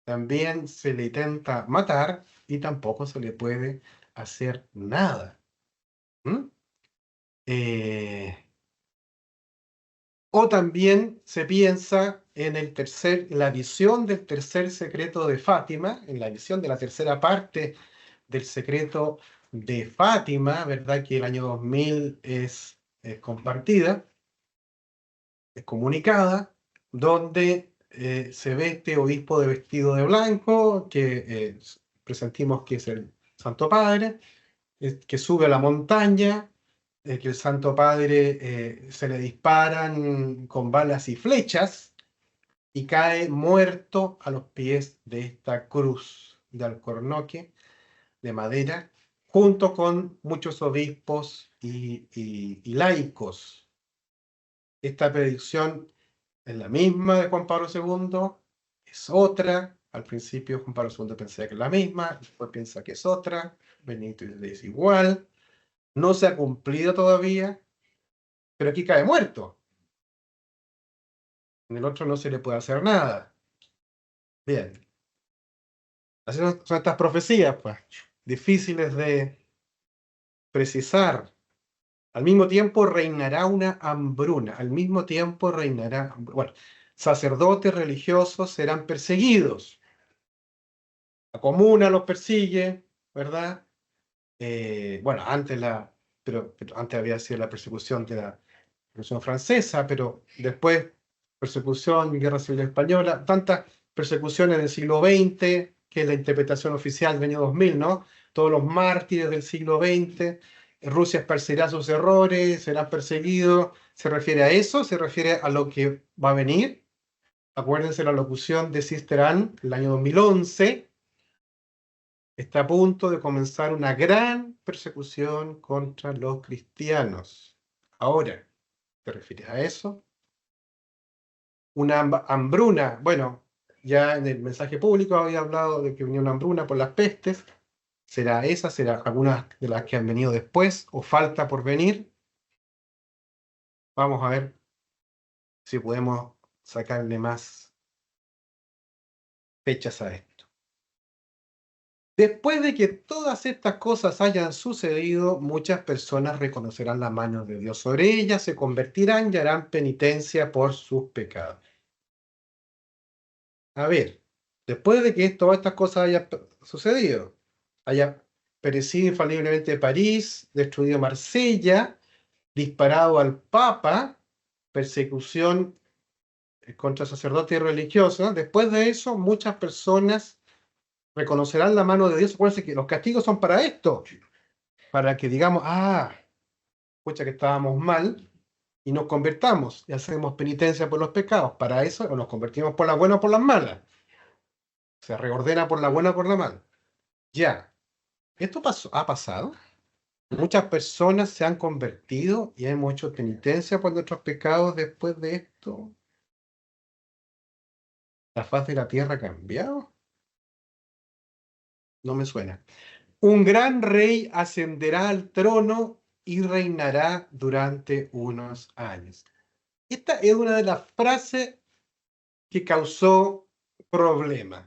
también se le intenta matar y tampoco se le puede hacer nada. ¿Mm? Eh, o también se piensa en la visión del tercer secreto de Fátima, en la visión de la tercera parte del secreto de Fátima, ¿verdad? Que el año 2000 es compartida, es comunicada, donde se ve este obispo de vestido de blanco, que presentimos que es el Santo Padre, que sube a la montaña, que el Santo Padre se le disparan con balas y flechas y cae muerto a los pies de esta cruz de alcornoque de madera, junto con muchos obispos y laicos. Esta predicción es la misma de Juan Pablo II, es otra, Al principio Juan Pablo II pensaba que es la misma, después piensa que es otra, Benito es igual, no se ha cumplido todavía, pero aquí cae muerto. En el otro no se le puede hacer nada. Bien. Así son estas profecías, pues, difíciles de precisar. Al mismo tiempo reinará una hambruna. Al mismo tiempo reinará. Bueno, sacerdotes religiosos serán perseguidos. La comuna los persigue, ¿verdad? Bueno, pero antes había sido la persecución de la Revolución Francesa, pero después persecución, Guerra Civil Española, tantas persecuciones del siglo XX, que es la interpretación oficial del año 2000, ¿no? Todos los mártires del siglo XX, Rusia esparcirá sus errores, serán perseguidos. ¿Se refiere a eso? ¿Se refiere a lo que va a venir? Acuérdense la locución de Sister Anne, el año 2011. Está a punto de comenzar una gran persecución contra los cristianos. Ahora, ¿te refieres a eso? Una hambruna. Bueno, ya en el mensaje público había hablado de que venía una hambruna por las pestes. ¿Será esa? ¿Será alguna de las que han venido después? ¿O falta por venir? Vamos a ver si podemos sacarle más fechas a esto. Después de que todas estas cosas hayan sucedido, muchas personas reconocerán la mano de Dios sobre ellas, se convertirán y harán penitencia por sus pecados. A ver, después de que todas estas cosas hayan sucedido, haya perecido infaliblemente París, destruido Marsella, disparado al Papa, persecución contra sacerdotes y religiosos, después de eso muchas personas reconocerán la mano de Dios. Acuérdense que los castigos son para esto, para que digamos, escucha que estábamos mal y nos convertamos y hacemos penitencia por los pecados. Para eso o nos convertimos por la buena o por las malas. Se reordena por la buena o por la mala. Ya, esto ha pasado. Muchas personas se han convertido y hemos hecho penitencia por nuestros pecados después de esto. ¿La faz de la tierra ha cambiado? No me suena. Un gran rey ascenderá al trono y reinará durante unos años. Esta es una de las frases que causó problema.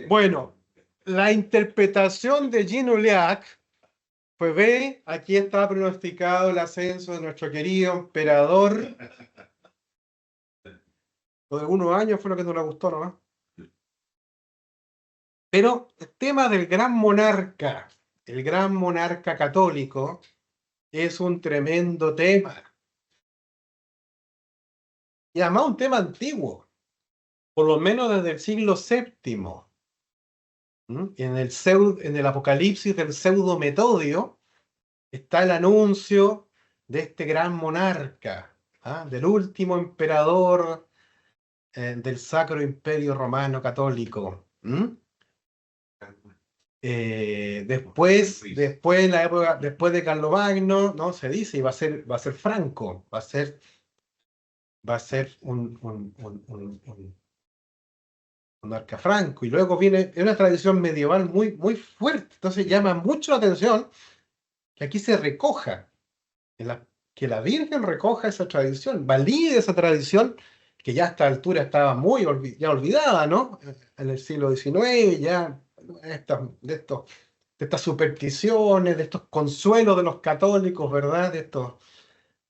Bueno, la interpretación de Jean Uliac fue: ve, aquí está pronosticado el ascenso de nuestro querido emperador. Lo de unos años fue lo que no le gustó, ¿no? Pero el tema del el gran monarca católico, es un tremendo tema. Y además un tema antiguo, por lo menos desde el siglo VII. En el Apocalipsis del pseudo Metodio está el anuncio de este gran monarca, del último emperador del Sacro Imperio Romano Católico. Después de Carlomagno, ¿no? Se dice, y va a ser Franco, va a ser un monarca franco, y luego viene, es una tradición medieval muy, muy fuerte, entonces llama mucho la atención que aquí se recoja, que la Virgen recoja esa tradición, valide esa tradición, que ya a esta altura estaba muy ya olvidada, ¿no? En el siglo XIX, ya de estas supersticiones, de estos consuelos de los católicos, ¿verdad?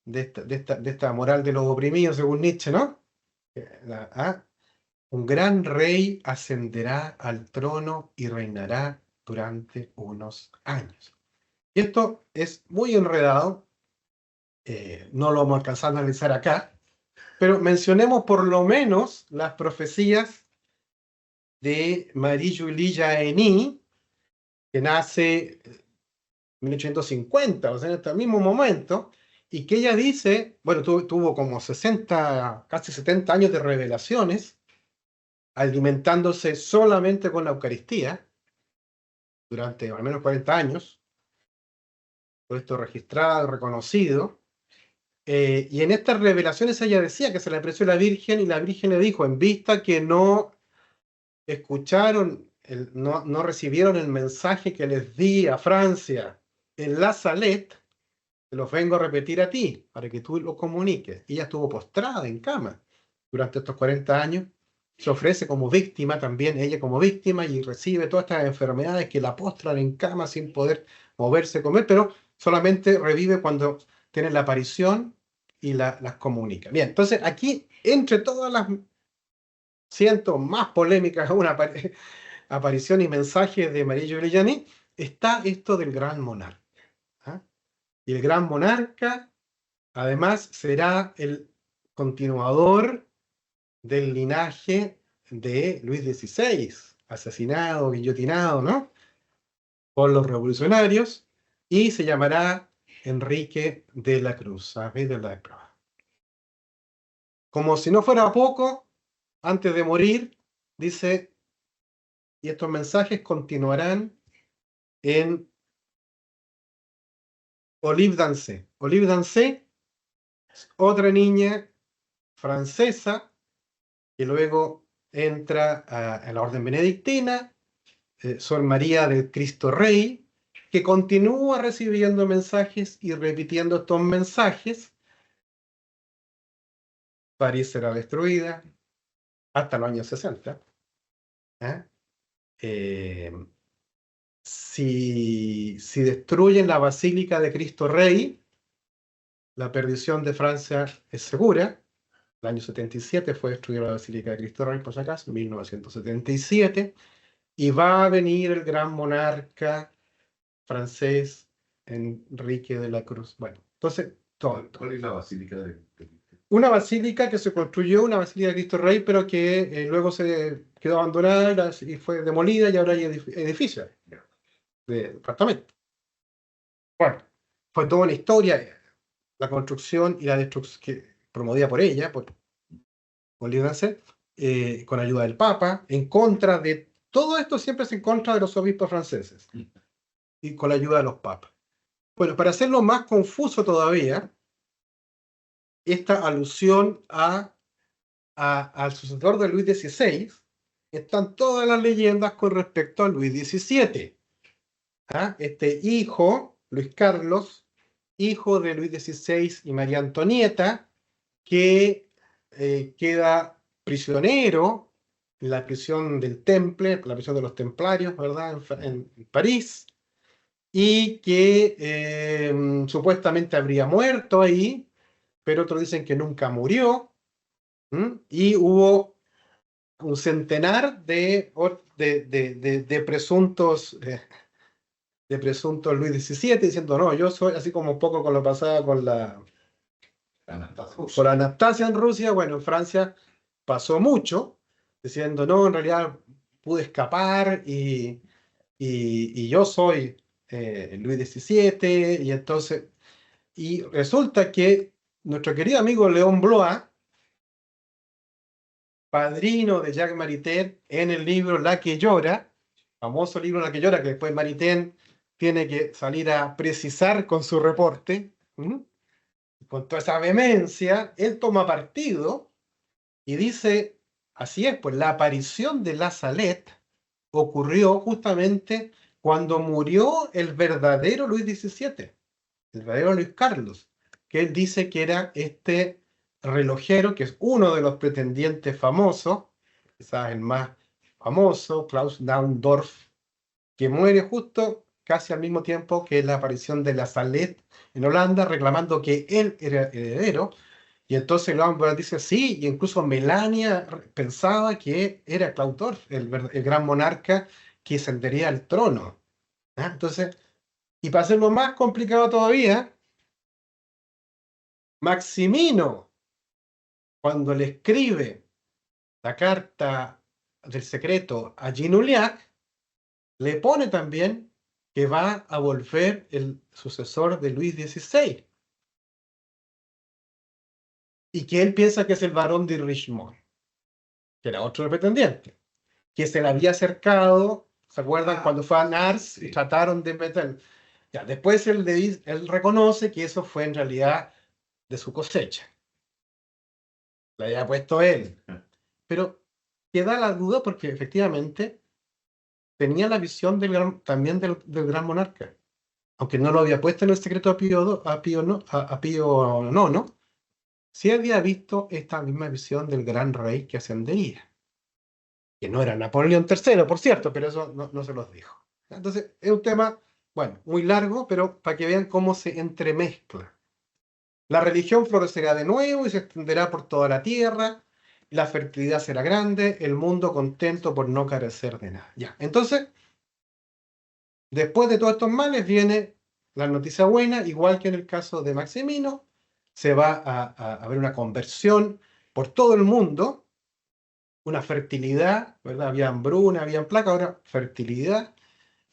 De esta moral de los oprimidos, según Nietzsche, ¿no? Un gran rey ascenderá al trono y reinará durante unos años. Y esto es muy enredado, no lo vamos a alcanzar a analizar acá, pero mencionemos por lo menos las profecías de Marie-Julie Jahenny, que nace en 1850, o sea, en este mismo momento, y que ella dice, bueno, tuvo como 60, casi 70 años de revelaciones, alimentándose solamente con la Eucaristía, durante al menos 40 años, todo esto registrado, reconocido, Y en estas revelaciones ella decía que se le apareció la Virgen y la Virgen le dijo, en vista que no escucharon, no recibieron el mensaje que les di a Francia en La Salette, te los vengo a repetir a ti, para que tú lo comuniques. Ella estuvo postrada en cama durante estos 40 años. Se ofrece como víctima también, ella como víctima, y recibe todas estas enfermedades que la postran en cama sin poder moverse, comer, pero solamente revive cuando tiene la aparición y las comunica. Bien, entonces aquí, entre todas las cientos más polémicas aún aparición y mensajes de María Giuliani, está esto del gran monarca. ¿Ah? Y el gran monarca, además, será el continuador del linaje de Luis XVI, asesinado, guillotinado, ¿no? Por los revolucionarios, y se llamará Enrique de la Cruz, ¿sabes? De la Cruz. Como si no fuera poco, antes de morir, dice, y estos mensajes continuarán en Olive Dancé. Olive Dancé, otra niña francesa que luego entra a la orden benedictina, Sor María del Cristo Rey, que continúa recibiendo mensajes y repitiendo estos mensajes. París será destruida hasta los años 60. ¿Eh? Eh, si destruyen la Basílica de Cristo Rey, la perdición de Francia es segura. El año 77 fue destruida la Basílica de Cristo Rey, por si acaso, 1977, y va a venir el gran monarca francés, Enrique de la Cruz. Bueno, entonces, todo. ¿Cuál es la basílica Una basílica que se construyó, una basílica de Cristo Rey, pero que luego se quedó abandonada y fue demolida y ahora hay edificios de departamentos. Bueno, fue toda una historia, la construcción y la destrucción que promovida por ella, por Olivense, con ayuda del Papa, en contra de todo esto, siempre es en contra de los obispos franceses y con la ayuda de los papas. Bueno, para hacerlo más confuso todavía, esta alusión al sucesor de Luis XVI, están todas las leyendas con respecto a Luis XVII. ¿Ah? Este hijo, Luis Carlos, hijo de Luis XVI y María Antonieta, que queda prisionero en la prisión del Temple, la prisión de los templarios, ¿verdad? En París, y que supuestamente habría muerto ahí, pero otros dicen que nunca murió, y hubo un centenar de presuntos Luis XVII diciendo, no, yo soy así como un poco con lo pasaba con Anastasia en Rusia. Bueno, en Francia pasó mucho, diciendo, no, en realidad pude escapar y yo soy Luis XVII, y entonces, y resulta que nuestro querido amigo León Blois, padrino de Jacques Maritain, en el libro La que llora, famoso libro La que llora, que después Maritain tiene que salir a precisar con su reporte, con toda esa vehemencia, él toma partido y dice, así es, pues la aparición de La Salette ocurrió justamente cuando murió el verdadero Luis XVII, el verdadero Luis Carlos, que él dice que era este relojero, que es uno de los pretendientes famosos, quizás el más famoso, Klaus Naundorff, que muere justo casi al mismo tiempo que la aparición de La Salette en Holanda, reclamando que él era heredero. Y entonces Lambert dice sí, y incluso Melania pensaba que era Klaus Dorf, el gran monarca que ascendería al trono. ¿Ah? Entonces, y para hacerlo más complicado todavía, Maximino, cuando le escribe la carta del secreto a Ginuliac, le pone también que va a volver el sucesor de Luis XVI y que él piensa que es el barón de Richmond, que era otro pretendiente, que se le había acercado, ¿se acuerdan? Cuando fue a Nars sí. Y trataron de meter. Ya, después él reconoce que eso fue en realidad de su cosecha. La había puesto él. Pero queda la duda porque efectivamente tenía la visión también del gran monarca. Aunque no lo había puesto en el secreto a Pío IX, sí había visto esta misma visión del gran rey que ascendería. Que no era Napoleón III, por cierto, pero eso no se los dijo. Entonces, es un tema, bueno, muy largo, pero para que vean cómo se entremezcla. La religión florecerá de nuevo y se extenderá por toda la tierra, la fertilidad será grande, el mundo contento por no carecer de nada. Ya, entonces, después de todos estos males viene la noticia buena, igual que en el caso de Maximino, se va a ver una conversión por todo el mundo, una fertilidad, ¿verdad? Había hambruna, había plaga, ahora fertilidad,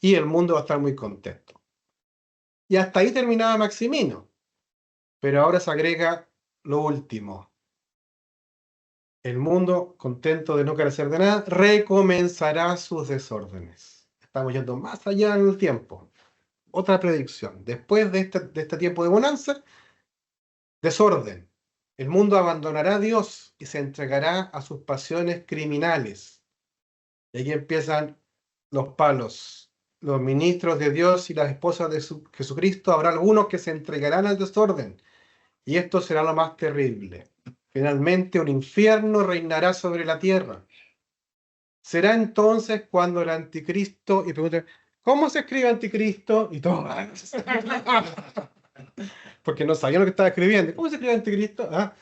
y el mundo va a estar muy contento. Y hasta ahí terminaba Maximino, pero ahora se agrega lo último. El mundo, contento de no carecer de nada, recomenzará sus desórdenes. Estamos yendo más allá en el tiempo. Otra predicción. Después de este tiempo de bonanza, desorden. El mundo abandonará a Dios y se entregará a sus pasiones criminales. Y aquí empiezan los palos. Los ministros de Dios y las esposas de Jesucristo, habrá algunos que se entregarán al desorden. Y esto será lo más terrible. Finalmente un infierno reinará sobre la tierra. Será entonces cuando el anticristo, y preguntan, ¿cómo se escribe anticristo? Y todo, porque no sabían lo que estaba escribiendo. ¿Cómo se escribe anticristo? ¿Ah?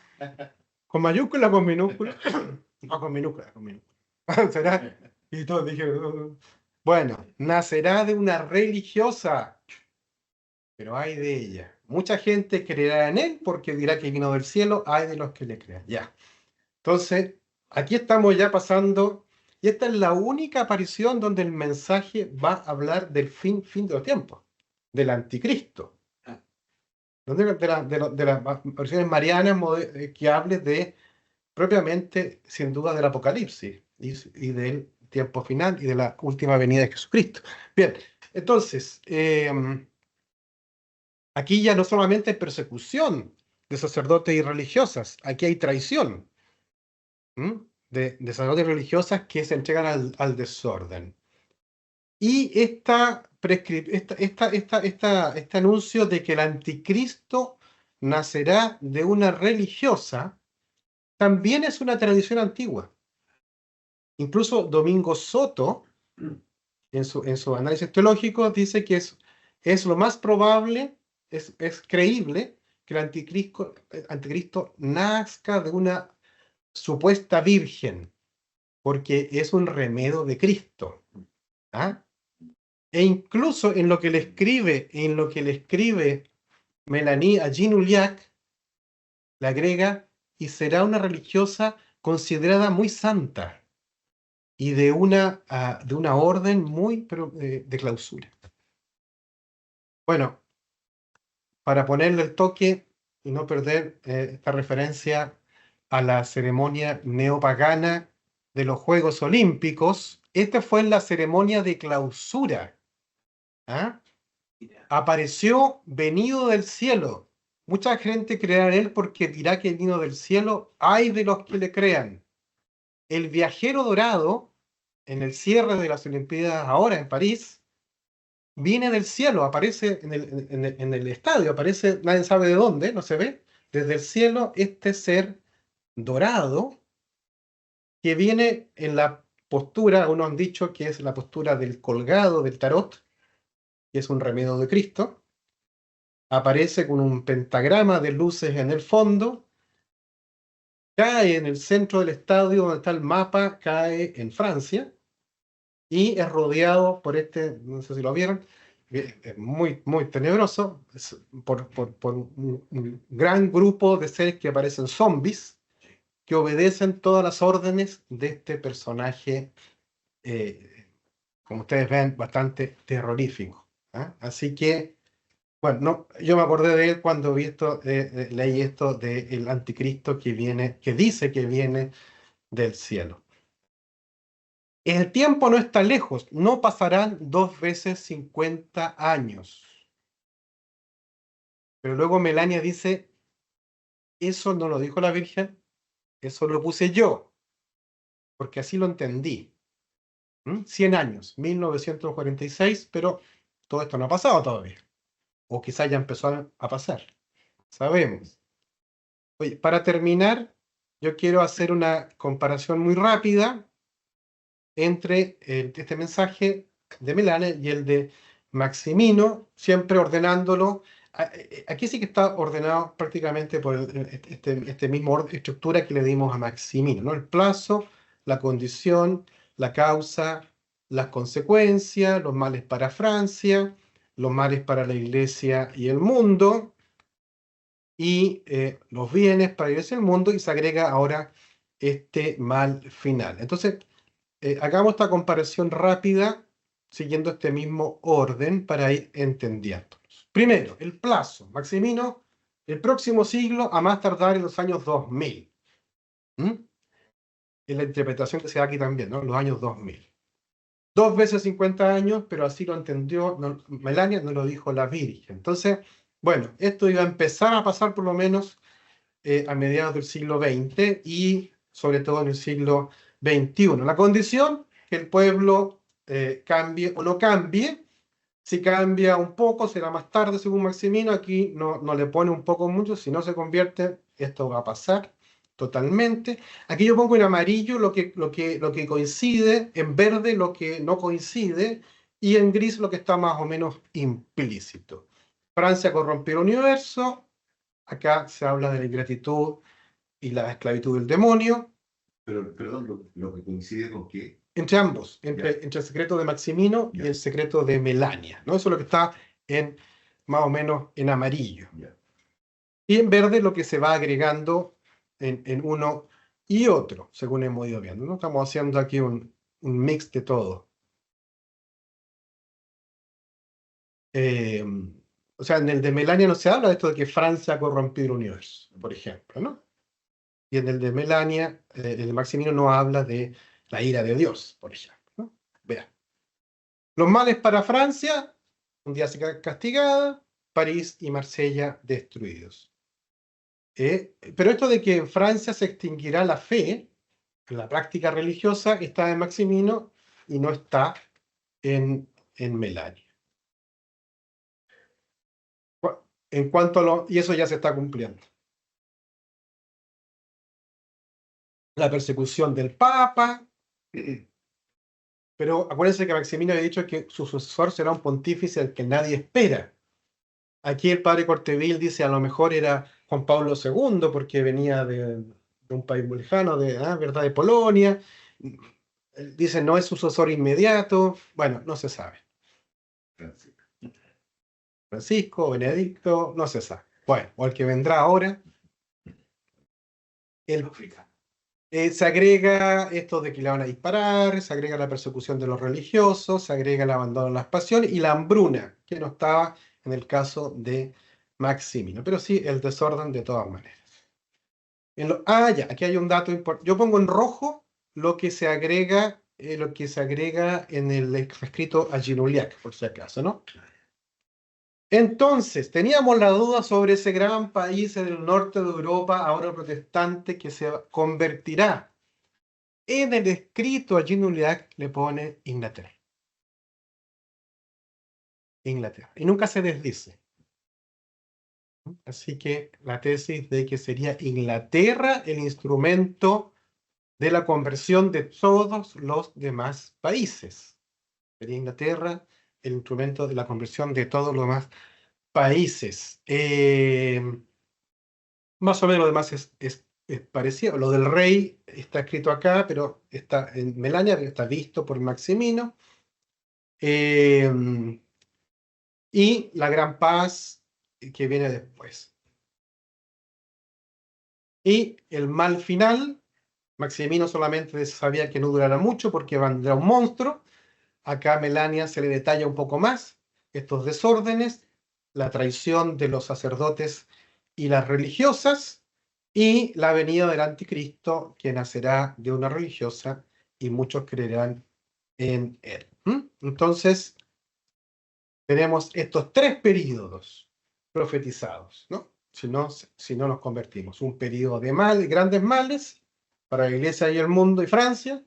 ¿Con mayúscula o con minúscula? No, con minúscula, con minúscula. ¿Será? Y todos dijeron, bueno, nacerá de una religiosa, pero hay de ella. Mucha gente creerá en él porque dirá que vino del cielo, hay de los que le crean. Ya. Entonces, aquí estamos ya pasando, y esta es la única aparición donde el mensaje va a hablar del fin de los tiempos, del anticristo. De las apariciones marianas que hable de, propiamente, sin duda, del Apocalipsis y del tiempo final y de la última venida de Jesucristo. Bien, entonces, aquí ya no solamente hay persecución de sacerdotes y religiosas, aquí hay traición. De sacerdotes religiosas que se entregan al desorden. Y este anuncio de que el anticristo nacerá de una religiosa también es una tradición antigua. Incluso Domingo Soto, en su análisis teológico, dice que es lo más probable, es creíble que el anticristo nazca de una supuesta virgen, porque es un remedio de Cristo. ¿Ah? E incluso en lo que le escribe Melanie a Jean Uliac, le agrega, y será una religiosa considerada muy santa y de una orden muy de clausura. Bueno, para ponerle el toque y no perder esta referencia a la ceremonia neopagana de los Juegos Olímpicos, esta fue la ceremonia de clausura. ¿Ah? Apareció venido del cielo. Mucha gente creerá en él porque dirá que vino del cielo. Hay de los que le crean. El viajero dorado, en el cierre de las Olimpiadas ahora en París, viene del cielo, aparece en el estadio, aparece, nadie sabe de dónde, no se ve, desde el cielo este ser dorado que viene en la postura, unos han dicho que es la postura del colgado del tarot, que es un remedio de Cristo. Aparece con un pentagrama de luces en el fondo, cae en el centro del estadio donde está el mapa, cae en Francia, y es rodeado por no sé si lo vieron, es muy, muy tenebroso, por un gran grupo de seres que parecen zombies, que obedecen todas las órdenes de este personaje, como ustedes ven, bastante terrorífico. ¿Ah? Así que, bueno, no, yo me acordé de él cuando leí esto del anticristo que dice que viene del cielo. El tiempo no está lejos, no pasarán 2 veces 50 años. Pero luego Melania dice, Eso no lo dijo la Virgen, eso lo puse yo, porque así lo entendí. 100 años, 1946, pero todo esto no ha pasado todavía. O quizás ya empezó a pasar. Sabemos. Oye, para terminar, yo quiero hacer una comparación muy rápida entre este mensaje de Melania y el de Maximino, siempre ordenándolo. Aquí sí que está ordenado prácticamente por este mismo estructura que le dimos a Maximino, ¿no? El plazo, la condición, la causa, las consecuencias, los males para Francia, los males para la Iglesia y el mundo, y los bienes para la Iglesia y el mundo, y se agrega ahora este mal final. Entonces, hagamos esta comparación rápida siguiendo este mismo orden para ir entendiendo. Primero, el plazo. Maximino, el próximo siglo, a más tardar en los años 2000. ¿Mm? Es la interpretación que se da aquí también, ¿no? Los años 2000. 2 veces 50 años, pero así lo entendió Melania, no lo dijo la Virgen. Entonces, bueno, esto iba a empezar a pasar por lo menos a mediados del siglo XX y sobre todo en el siglo XXI. La condición, que el pueblo cambie o no cambie. Si cambia un poco, será más tarde, según Maximino. Aquí no le pone un poco mucho. Si no se convierte, esto va a pasar totalmente. Aquí yo pongo en amarillo lo que coincide, en verde lo que no coincide, y en gris lo que está más o menos implícito. Francia corrompió el universo. Acá se habla de la ingratitud y la esclavitud del demonio. Pero, perdón, lo que coincide con que, Entre ambos, entre el secreto de Maximino y ya, el secreto de Melania, ¿no? Eso es lo que está en más o menos en amarillo. ya. Y en verde lo que se va agregando en uno y otro, según hemos ido viendo, ¿no? Estamos haciendo aquí un mix de todo. Eh, o sea, en el de Melania no se habla de esto de que Francia ha corrompido el universo, por ejemplo, ¿no? Y en el de Melania, el de Maximino no habla de la ira de Dios, por ejemplo, ¿no? Vean. Los males para Francia, un día se castigada, París y Marsella destruidos. Pero esto de que en Francia se extinguirá la fe, la práctica religiosa, está en Maximino y no está en Melania. En cuanto a y eso ya se está cumpliendo. La persecución del Papa, pero acuérdense que Maximino había dicho que su sucesor será un pontífice al que nadie espera. Aquí el padre Corteville dice a lo mejor era Juan Pablo II porque venía de un país muy lejano, ¿verdad? De Polonia. Dice no es su sucesor inmediato. Bueno, no se sabe. Francisco. Francisco, Benedicto, no se sabe. Bueno, o el que vendrá ahora. Se agrega esto de que le van a disparar, se agrega la persecución de los religiosos, se agrega el abandono de las pasiones y la hambruna, que no estaba en el caso de Maximino, pero sí el desorden de todas maneras. Ya, aquí hay un dato importante. Yo pongo en rojo lo que se agrega en el escrito a Ginuliac, por si acaso, ¿no? Entonces, teníamos la duda sobre ese gran país del norte de Europa, ahora protestante, que se convertirá. En el escrito a Ginuliac le pone Inglaterra. Inglaterra. Y nunca se desdice. Así que la tesis de que sería Inglaterra el instrumento de la conversión de todos los demás países. Sería Inglaterra el instrumento de la conversión de todos los demás países. Más o menos lo demás es parecido. Lo del rey está escrito acá, pero está en Melania, está visto por Maximino. Y la gran paz que viene después. Y el mal final, Maximino solamente sabía que no durará mucho porque vendrá un monstruo. Acá a Melania se le detalla un poco más estos desórdenes, la traición de los sacerdotes y las religiosas, y la venida del anticristo, que nacerá de una religiosa, y muchos creerán en él. Entonces, tenemos estos 3 períodos profetizados, ¿no? si no nos convertimos. Un periodo de grandes males para la Iglesia y el mundo y Francia,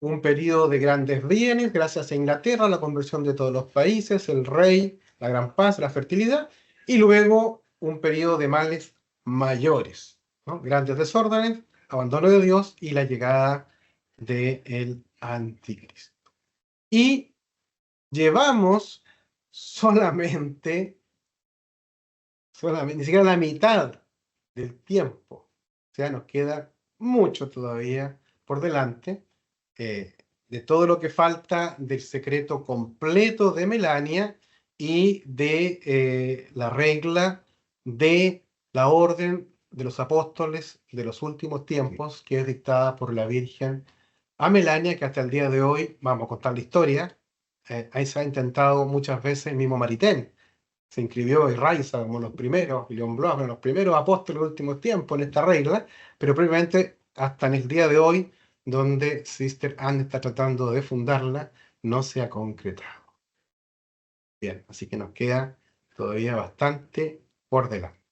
un periodo de grandes bienes gracias a Inglaterra, la conversión de todos los países, el rey, la gran paz, la fertilidad, y luego un periodo de males mayores, ¿no? Grandes desórdenes, abandono de Dios y la llegada del anticristo. Y llevamos solamente, ni siquiera la mitad del tiempo. O sea, nos queda mucho todavía por delante de todo lo que falta del secreto completo de Melania y de la regla de la orden de los apóstoles de los últimos tiempos, que es dictada por la Virgen a Melania, que hasta el día de hoy, vamos a contar la historia, ahí se ha intentado muchas veces el mismo Maritain. Se inscribió Irraiza como los primeros, y León Bloch, como los primeros apóstoles de los últimos tiempos en esta regla, pero previamente hasta en el día de hoy, donde Sister Anne está tratando de fundarla, no se ha concretado. Bien, así que nos queda todavía bastante por delante.